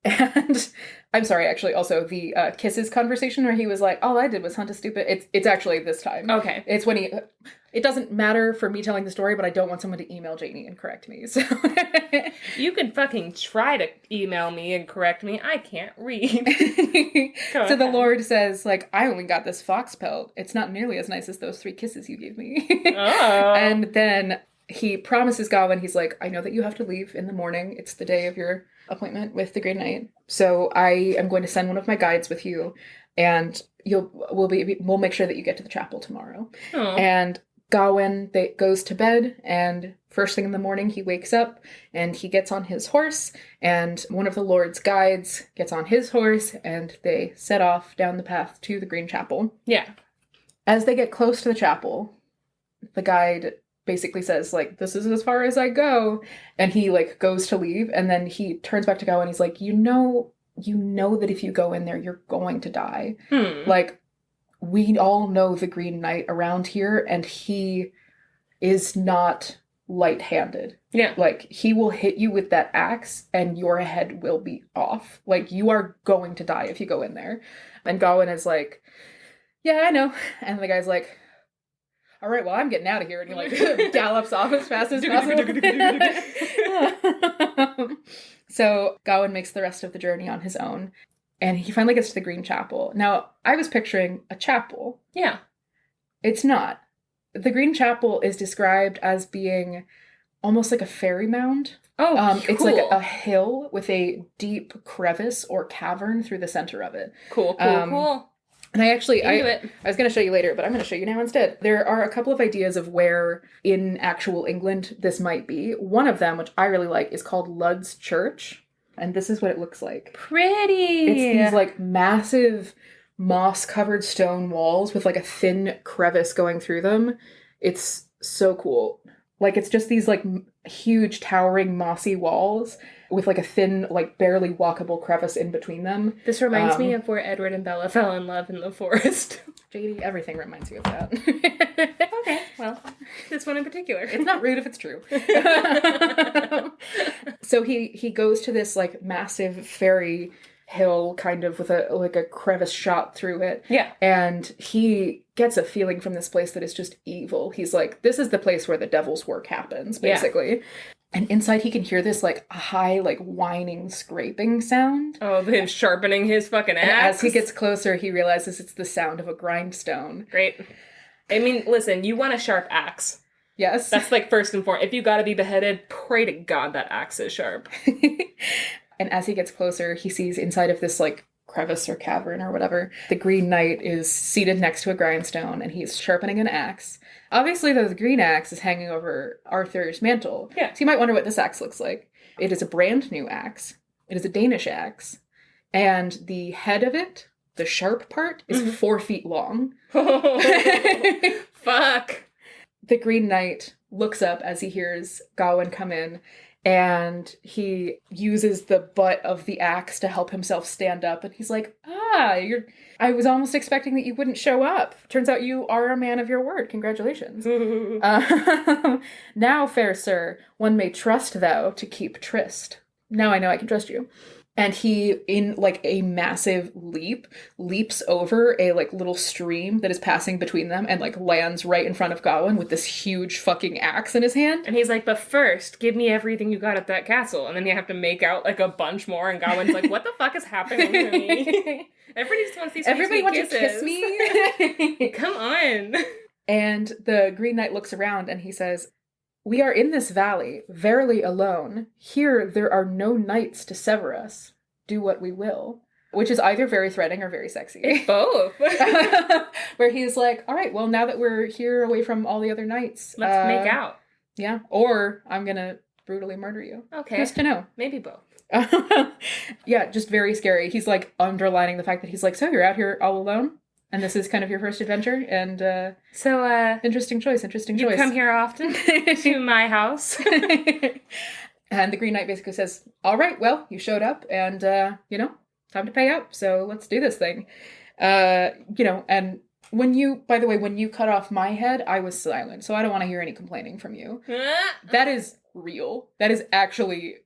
And I'm sorry, actually, also the kisses conversation where he was like, all I did was hunt a stupid... It's actually this time. Okay. It's when he... It doesn't matter for me telling the story, but I don't want someone to email Janey and correct me. So You can fucking try to email me and correct me. I can't read. So the Lord says, like, I only got this fox pelt. It's not nearly as nice as those 3 kisses you gave me. Oh. And then he promises Gawain, he's like, I know that you have to leave in the morning. It's the day of your appointment with the Green Knight. So I am going to send one of my guides with you, and we'll make sure that you get to the chapel tomorrow. Oh. And Gawain goes to bed, and first thing in the morning he wakes up and he gets on his horse, and one of the Lord's guides gets on his horse, and they set off down the path to the Green Chapel. Yeah. As they get close to the chapel, the guide basically says, like, this is as far as I go, and he, like, goes to leave, and then he turns back to Gawain, he's like, you know that if you go in there, you're going to die. Like, we all know the Green Knight around here, and he is not light-handed. Yeah. Like, he will hit you with that axe, and your head will be off. Like, you are going to die if you go in there. And Gawain is like, yeah, I know. And the guy's like, all right, well, I'm getting out of here. And he, like, gallops off as fast as possible. So Gawain makes the rest of the journey on his own. And he finally gets to the Green Chapel. Now, I was picturing a chapel. Yeah. It's not. The Green Chapel is described as being almost like a fairy mound. Oh, cool. It's like a hill with a deep crevice or cavern through the center of it. Cool. And I was going to show you later, but I'm going to show you now instead. There are a couple of ideas of where in actual England this might be. One of them, which I really like, is called Lud's Church. And this is what it looks like. Pretty. It's these, like, massive moss-covered stone walls with, like, a thin crevice going through them. It's so cool. Like, it's just these, like, huge, towering, mossy walls with, like, a thin, like, barely walkable crevice in between them. This reminds me of where Edward and Bella fell in love in the forest. JD, everything reminds you of that. Okay, well, this one in particular. It's not rude if it's true. So he goes to this, like, massive fairy hill, kind of, with a crevice shot through it. Yeah. And he gets a feeling from this place that is just evil. He's like, this is the place where the devil's work happens, basically. Yeah. And inside he can hear this, like, high, like, whining, scraping sound. Oh, him sharpening his fucking axe. And as he gets closer, he realizes it's the sound of a grindstone. Great. I mean, listen, you want a sharp axe. Yes. That's, like, first and foremost. If you gotta be beheaded, pray to God that axe is sharp. And as he gets closer, he sees inside of this, like, crevice or cavern or whatever, the Green Knight is seated next to a grindstone, and he's sharpening an axe. Obviously, though, the green axe is hanging over Arthur's mantle. Yeah. So you might wonder what this axe looks like. It is a brand new axe. It is a Danish axe. And the head of it, the sharp part, is 4 feet long. Fuck. The Green Knight looks up as he hears Gawain come in, and he uses the butt of the axe to help himself stand up. And he's like, I was almost expecting that you wouldn't show up. Turns out you are a man of your word. Congratulations. Now, fair sir, one may trust thou to keep tryst. Now I know I can trust you. And he, in, like, a massive leap, leaps over a, like, little stream that is passing between them and, like, lands right in front of Gawain with this huge fucking axe in his hand. And he's like, but first, give me everything you got at that castle. And then you have to make out, like, a bunch more, and Gawain's like, what the fuck is happening to me? Everybody just wants these Everybody wants kisses. to kiss me? Come on. And the Green Knight looks around and he says, we are in this valley, verily alone. Here there are no knights to sever us. Do what we will. Which is either very threatening or very sexy. It's both. Where he's like, all right, well, now that we're here away from all the other knights. Let's make out. Yeah. Or I'm going to brutally murder you. Okay. Just to know. Maybe both. Yeah, just very scary. He's, like, underlining the fact that he's like, so you're out here all alone? And this is kind of your first adventure, and interesting choice. You come here often to my house. And the Green Knight basically says, all right, well, you showed up, and, time to pay up, so let's do this thing. And when you cut off my head, I was silent, so I don't want to hear any complaining from you. That is real. That is actually...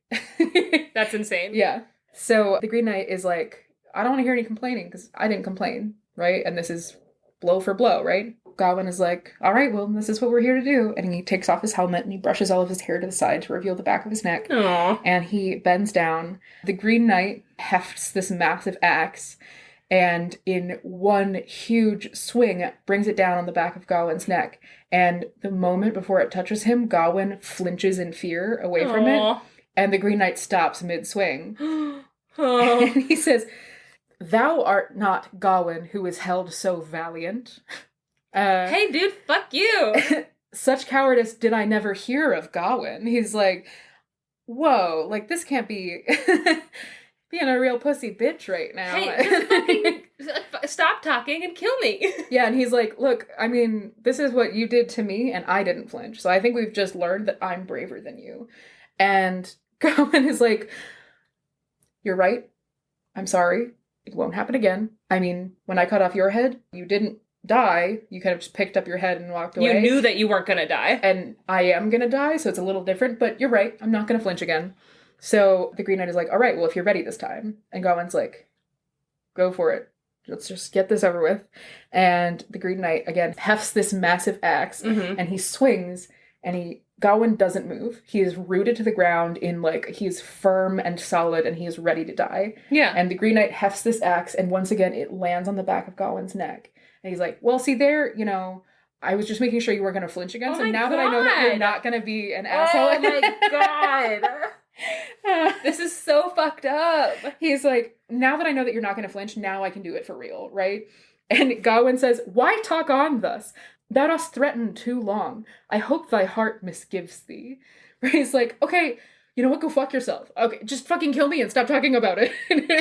That's insane. Yeah. So the Green Knight is like, I don't want to hear any complaining, because I didn't complain. Right? And this is blow for blow, right? Gawain is like, all right, well, this is what we're here to do. And he takes off his helmet and he brushes all of his hair to the side to reveal the back of his neck. Aww. And he bends down. The Green Knight hefts this massive axe and in one huge swing brings it down on the back of Gawain's neck. And the moment before it touches him, Gawain flinches in fear away from it. And the Green Knight stops mid-swing. And he says, "Thou art not Gawain, who is held so valiant." Hey, dude, fuck you. Such cowardice did I never hear of Gawain. He's like, whoa, like, this can't be being a real pussy bitch right now. Hey, just fucking stop talking and kill me. Yeah, and he's like, look, I mean, this is what you did to me, and I didn't flinch. So I think we've just learned that I'm braver than you. And Gawain is like, you're right. I'm sorry. It won't happen again. I mean, when I cut off your head, you didn't die. You kind of just picked up your head and walked away. You knew that you weren't gonna die. And I am gonna die, so it's a little different, but you're right. I'm not gonna flinch again. So the Green Knight is like, all right, well, if you're ready this time. And Gawain's like, go for it. Let's just get this over with. And the Green Knight, again, hefts this massive axe, and he swings, and Gawain doesn't move. He is rooted to the ground he's firm and solid, and he is ready to die. Yeah. And the Green Knight hefts this axe, and once again, it lands on the back of Gawain's neck. And he's like, well, see there, I was just making sure you weren't going to flinch again. So now that I know that you're not going to be an asshole. Oh my God. This is so fucked up. He's like, now that I know that you're not going to flinch, now I can do it for real, right? And Gawain says, why talk on thus? Thou dost threaten too long. I hope thy heart misgives thee. Where he's like, okay, you know what? Go fuck yourself. Okay, just fucking kill me and stop talking about it.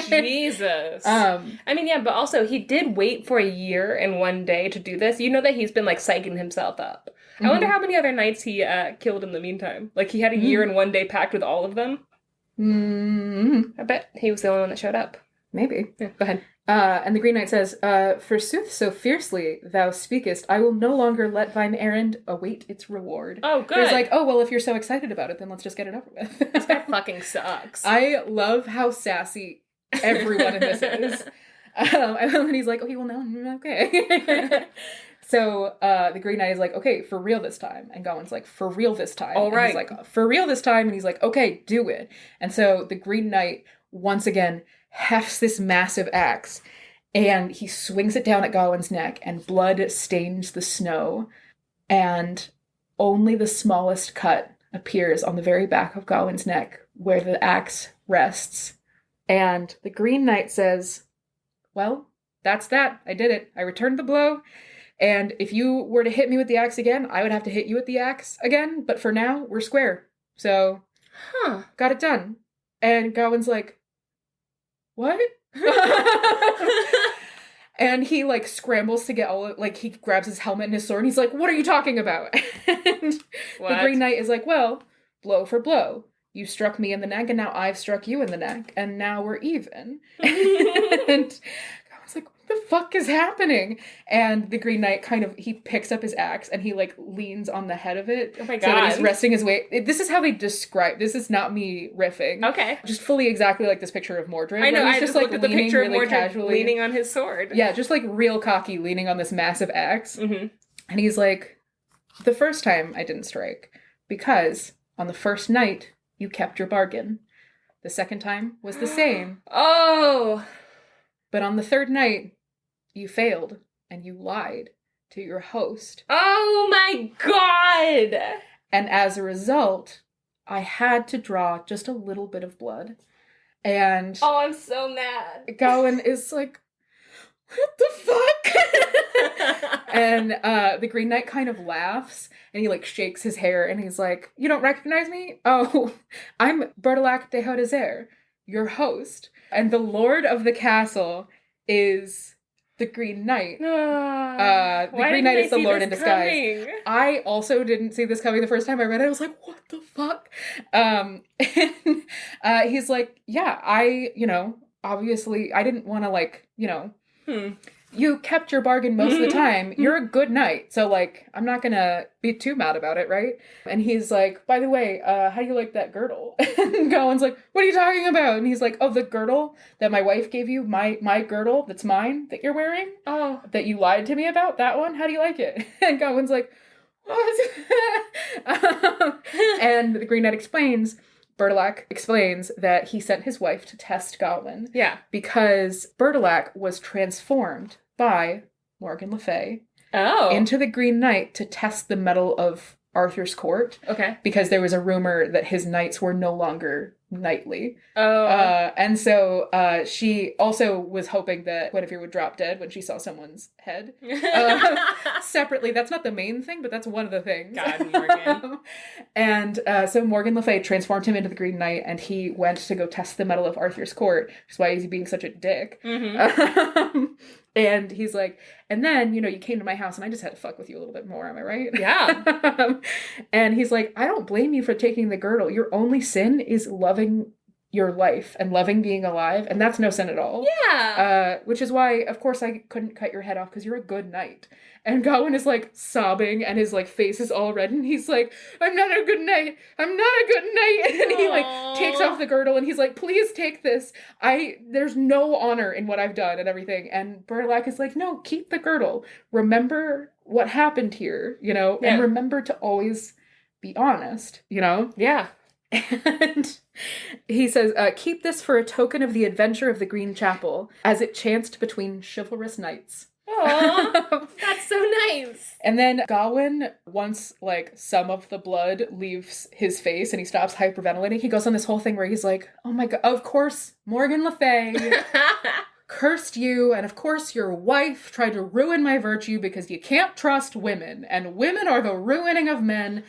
Jesus. I mean, yeah, but also he did wait for a year and one day to do this. You know that he's been psyching himself up. I wonder how many other knights he killed in the meantime. He had a year and one day pact with all of them. I bet he was the only one that showed up. Maybe. Yeah, go ahead. And the Green Knight says, forsooth so fiercely thou speakest, I will no longer let thine errand await its reward. Oh, good. He's like, oh, well, if you're so excited about it, then let's just get it over with. This guy fucking sucks. I love how sassy everyone in this is. And then he's like, okay, well, no, okay. So the Green Knight is like, okay, for real this time. And Gawain's like, for real this time. All right. And he's like, for real this time. And he's like, okay, do it. And so the Green Knight, once again, hefts this massive axe, and he swings it down at Gawain's neck, and blood stains the snow, and only the smallest cut appears on the very back of Gawain's neck, where the axe rests. And the Green Knight says, well, that's that. I did it. I returned the blow. And if you were to hit me with the axe again, I would have to hit you with the axe again. But for now, we're square. So, got it done. And Gawain's like, what? And he scrambles to get he grabs his helmet and his sword, and he's like, what are you talking about? And the Green Knight is like, well, blow for blow. You struck me in the neck, and now I've struck you in the neck, and now we're even. And I was like, what the fuck is happening? And the Green Knight he picks up his axe, and he leans on the head of it. Oh my God. So that he's resting his weight. This is how they describe, this is not me riffing. Okay. Just fully exactly like this picture of Mordred. I know, he's I just looked at the picture of Mordred casually, leaning on his sword. Yeah, just real cocky, leaning on this massive axe. Mm-hmm. And he's like, the first time I didn't strike, because on the first night, you kept your bargain. The second time was the same. Oh! But on the third night, you failed, and you lied to your host. Oh my God! And as a result, I had to draw just a little bit of blood. And oh, I'm so mad. Gawain is like, what the fuck? And the Green Knight kind of laughs, and he shakes his hair, and he's like, you don't recognize me? Oh, I'm Bertilac de Haudezert, your host. And the lord of the castle is the Green Knight. The Green Knight is the Lord in disguise. Coming? I also didn't see this coming the first time I read it. I was like, what the fuck? And he's like, yeah, obviously, I didn't want to, you kept your bargain most of the time. You're a good knight. So, like, I'm not gonna be too mad about it, right? And he's like, by the way, how do you like that girdle? And Gawain's like, what are you talking about? And he's like, oh, the girdle that my wife gave you, my girdle that's mine that you're wearing? Oh. That you lied to me about? That one? How do you like it? And Gawain's like, what? And the Green Knight explains, Bertilac explains that he sent his wife to test Gawain. Yeah. Because Bertilac was transformed by Morgan Le Fay Oh. into the Green Knight to test the mettle of Arthur's court. Okay. Because there was a rumor that his knights were no longer knightly. Oh. And so she also was hoping that Guinevere would drop dead when she saw someone's head. Separately, that's not the main thing, but that's one of the things. God, Morgan. And so Morgan Le Fay transformed him into the Green Knight, and he went to go test the mettle of Arthur's court, which is why he's being such a dick. And he's like, and then, you know, you came to my house and I just had to fuck with you a little bit more, am I right? Yeah. And he's like, I don't blame you for taking the girdle. Your only sin is loving your life and loving being alive, and that's no sin at all. Yeah. Which is why, of course, I couldn't cut your head off because you're a good knight. And Gawain is like sobbing, and his like face is all red, and he's like, I'm not a good knight. I'm not a good knight. And he like takes off the girdle, and he's like, please take this. There's no honor in what I've done and everything. And Bertilac is like, no, keep the girdle. Remember what happened here, you know, and remember to always be honest, you know? Yeah. And he says, keep this for a token of the adventure of the Green Chapel, as it chanced between chivalrous knights. Aww, that's so nice. And then Gawain, once like some of the blood leaves his face and he stops hyperventilating, he goes on this whole thing where he's like, oh my god, of course, Morgan Le Fay cursed you, and of course your wife tried to ruin my virtue because you can't trust women, and women are the ruining of men.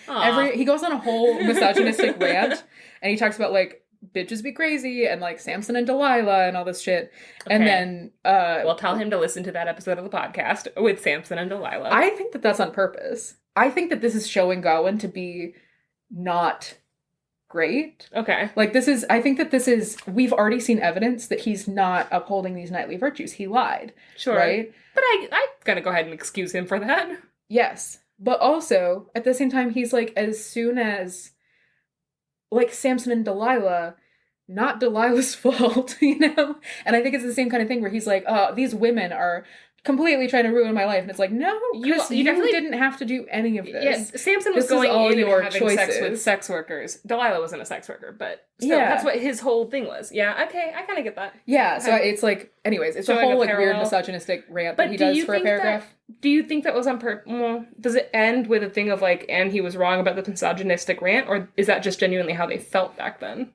He goes on a whole misogynistic rant, and he talks about like bitches be crazy and like Samson and Delilah and all this shit. Okay. And then well, tell him to listen to that episode of the podcast with Samson and Delilah. I think that that's on purpose. I think that this is showing Gawain to be not great. Okay. Like I think that we've already seen evidence that he's not upholding these knightly virtues. He lied. Sure. Right? But I gotta go ahead and excuse him for that. Yes. But also, at the same time, he's like, as soon as like Samson and Delilah, not Delilah's fault, you know? And I think it's the same kind of thing where he's like, these women are completely trying to ruin my life. And it's like, no, you definitely didn't have to do any of this. Yeah, Samson was going in and having sex with sex workers. Delilah wasn't a sex worker, but still, that's what his whole thing was. Yeah, okay, I kind of get that. Yeah, so it's like, anyways, it's a whole like weird misogynistic rant that he does for a paragraph. Do you think that was on purpose? Well, does it end with a thing of like, and he was wrong about the misogynistic rant, or is that just genuinely how they felt back then?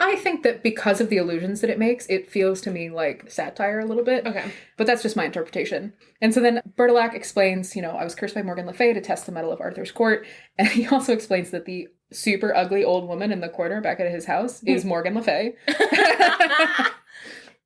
I think that because of the allusions that it makes, it feels to me like satire a little bit. Okay. But that's just my interpretation. And so then Bertilac explains, you know, I was cursed by Morgan Le Fay to test the mettle of Arthur's court. And he also explains that the super ugly old woman in the corner back at his house is Morgan Le Fay.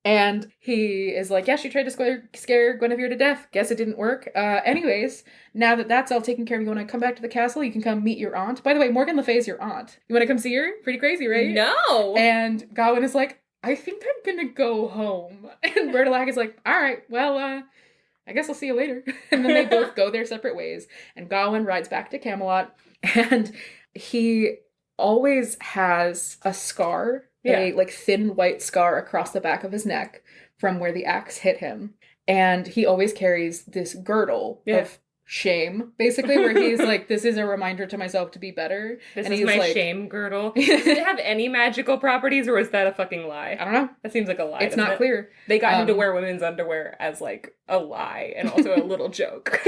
And he is like, yeah, she tried to scare Guinevere to death. Guess it didn't work. Anyways, now that that's all taken care of, you want to come back to the castle? You can come meet your aunt. By the way, Morgan Le Fay is your aunt. You want to come see her? Pretty crazy, right? No! And Gawain is like, I think I'm gonna go home. And Bertilac is like, all right, well, I guess I'll see you later. And then they both go their separate ways. And Gawain rides back to Camelot. And he always has a scar. A like thin white scar across the back of his neck from where the axe hit him. And he always carries this girdle of shame, basically, where he's like, this is a reminder to myself to be better. This is my shame girdle. Does it have any magical properties, or is that a fucking lie? I don't know. That seems like a lie. It's not clear. They got him to wear women's underwear as like a lie and also a little joke.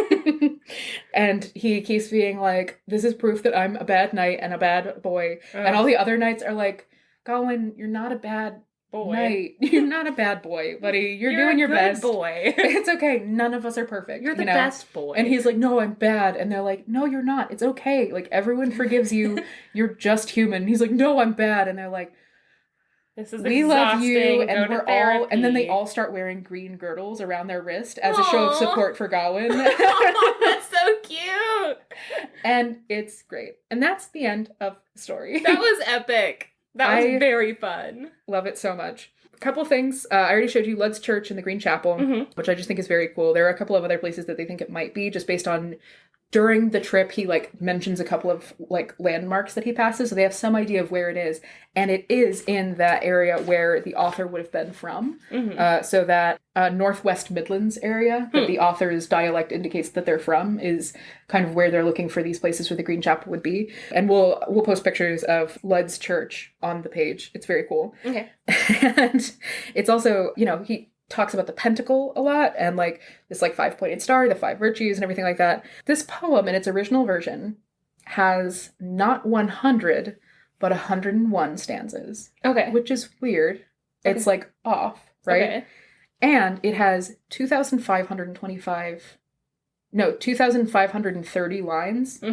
And he keeps being like, this is proof that I'm a bad knight and a bad boy. And all the other knights are like, Gawain, you're not a bad knight. You're not a bad boy, buddy. You're doing your best. Boy. It's okay. None of us are perfect. You're the best boy. And he's like, no, I'm bad. And they're like, no, you're not. It's okay. Like, everyone forgives you. You're just human. And he's like, no, I'm bad. And they're like, this is we love you. And we're all, and then they all start wearing green girdles around their wrist as a show of support for Gawain. That's so cute. And it's great. And that's the end of the story. That was epic. That was very fun. Love it so much. couple things. I already showed you Lud's Church and the Green Chapel, which I just think is very cool. There are a couple of other places that they think it might be, just based on during the trip, he like mentions a couple of like landmarks that he passes, so they have some idea of where it is, and it is in that area where the author would have been from. So that Northwest Midlands area that the author's dialect indicates that they're from is kind of where they're looking for these places where the Green Chapel would be. And we'll post pictures of Lud's Church on the page. It's very cool. Okay. And it's also, you know, he talks about the pentacle a lot and like this like 5-pointed star, the 5 virtues and everything like that. This poem in its original version has not 100 but 101 stanzas. Okay. Which is weird. Okay. It's like off, right? Okay. And it has 2,530 lines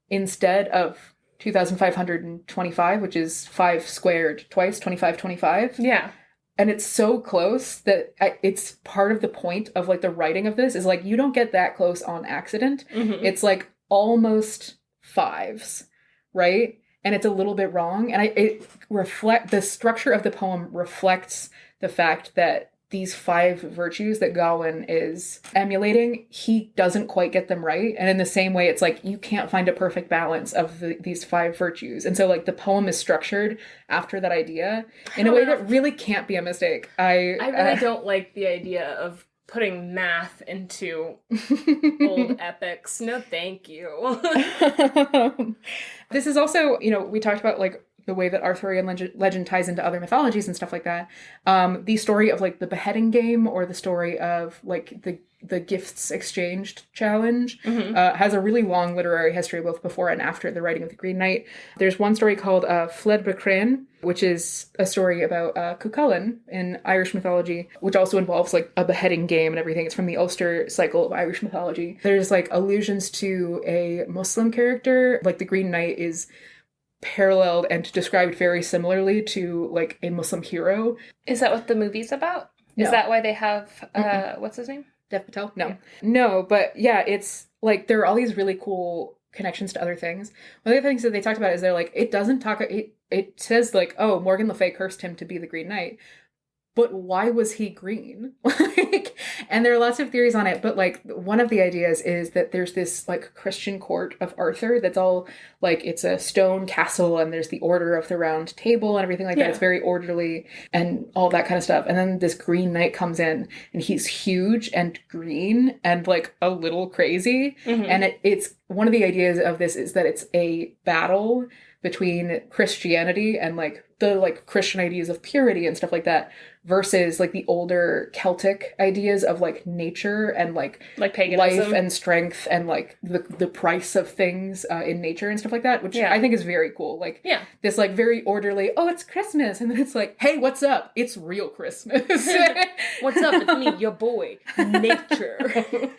instead of 2,525, which is 5 squared twice, 25, 25. Yeah. And it's so close that it's part of the point of like the writing of this is like, you don't get that close on accident. It's like almost 5s, right? And it's a little bit wrong. And the structure of the poem reflects the fact that these 5 virtues that Gawain is emulating, he doesn't quite get them right. And in the same way, it's like, you can't find a perfect balance of these 5 virtues. And so like the poem is structured after that idea in a way that really can't be a mistake. I really don't like the idea of putting math into old epics. No, thank you. This is also, you know, we talked about like the way that Arthurian legend ties into other mythologies and stuff like that. The story of like the beheading game or the story of like the gifts exchanged challenge has a really long literary history both before and after the writing of the Green Knight. There's one story called Fled Becrain, which is a story about Cuchulainn in Irish mythology, which also involves like a beheading game and everything. It's from the Ulster cycle of Irish mythology. There's like allusions to a Muslim character, like the Green Knight is paralleled and described very similarly to like a Muslim hero. Is that what the movie's about? No. Is that why they have what's his name? Dev Patel? No. Yeah. No, but yeah, it's like there are all these really cool connections to other things. One of the things that they talked about is they're like, it doesn't talk, it says like, oh, Morgan Le Fay cursed him to be the Green Knight. But why was he green? Like, and there are lots of theories on it, but like one of the ideas is that there's this like Christian court of Arthur that's all like, it's a stone castle and there's the order of the round table and everything like that. It's very orderly and all that kind of stuff. And then this Green Knight comes in and he's huge and green and like a little crazy. And it's one of the ideas of this is that it's a battle between Christianity and like the like Christian ideas of purity and stuff like that versus like the older Celtic ideas of like nature and like paganism, life and strength and like the price of things in nature and stuff like that, which I think is very cool. Like this like very orderly, oh, it's Christmas, and then it's like, hey, what's up? It's real Christmas. What's up? It's me, your boy, nature.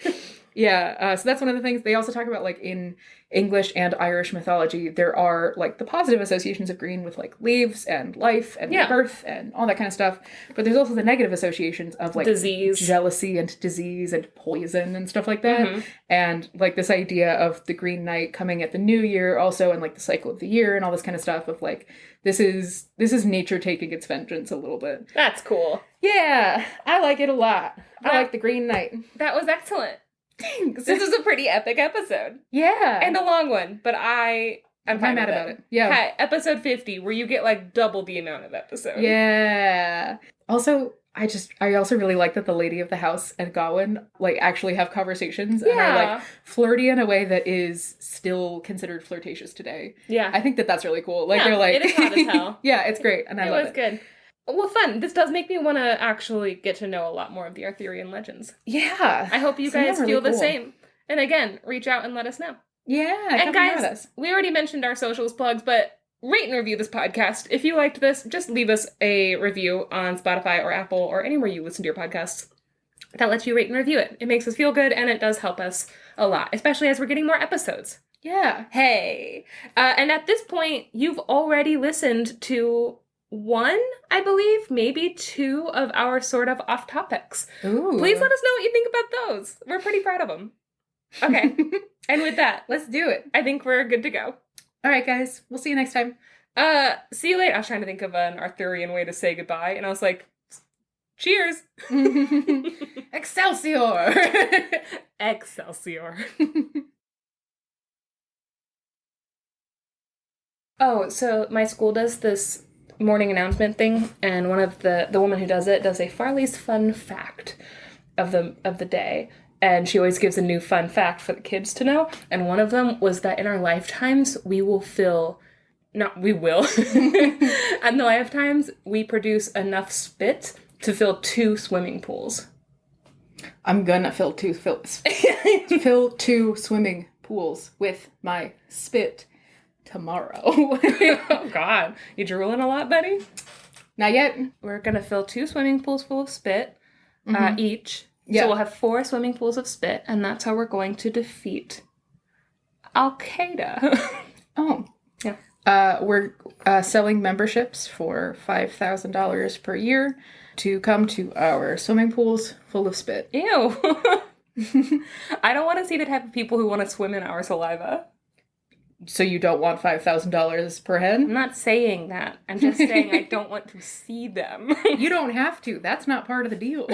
So that's one of the things they also talk about, like in English and Irish mythology, there are like the positive associations of green with like leaves and life and birth and all that kind of stuff. But there's also the negative associations of like disease, jealousy and disease and poison and stuff like that. And like this idea of the Green Knight coming at the new year also, and like the cycle of the year and all this kind of stuff of like, this is nature taking its vengeance a little bit. That's cool. Yeah, I like it a lot. I like the Green Knight. That was excellent. Thanks. This is a pretty epic episode. Yeah. And a long one, but I'm fine mad about it. Yeah. Hi, episode 50, where you get like double the amount of episode. Yeah. Also, I also really like that the lady of the house and Gawain like actually have conversations and are like flirty in a way that is still considered flirtatious today. Yeah. I think that that's really cool. Like they're like, it is hot as hell. Yeah, it's great. And I love it. It was good. Well, fun. This does make me want to actually get to know a lot more of the Arthurian legends. Yeah. I hope you guys feel the same. And again, reach out and let us know. Yeah. And guys, we already mentioned our socials plugs, but rate and review this podcast. If you liked this, just leave us a review on Spotify or Apple or anywhere you listen to your podcasts. That lets you rate and review it. It makes us feel good, and it does help us a lot, especially as we're getting more episodes. Yeah. Hey. And at this point, you've already listened to one, I believe, maybe 2 of our sort of off topics. Ooh. Please let us know what you think about those. We're pretty proud of them. Okay. And with that, let's do it. I think we're good to go. All right, guys. We'll see you next time. See you later. I was trying to think of an Arthurian way to say goodbye, and I was like, Cheers! Excelsior! Excelsior. Oh, so my school does this morning announcement thing, and one of the woman who does it does a Farley's fun fact of the day. And she always gives a new fun fact for the kids to know. And one of them was that in our lifetimes, in the lifetimes, we produce enough spit to fill 2 swimming pools. I'm gonna fill two swimming pools with my spit tomorrow. Oh, God. You drooling a lot, buddy? Not yet. We're gonna fill 2 swimming pools full of spit each. Yeah. So we'll have 4 swimming pools of spit, and that's how we're going to defeat Al-Qaeda. Oh. Yeah. We're selling memberships for $5,000 per year to come to our swimming pools full of spit. Ew. I don't want to see the type of people who want to swim in our saliva. So you don't want $5,000 per head? I'm not saying that. I'm just saying I don't want to see them. You don't have to. That's not part of the deal.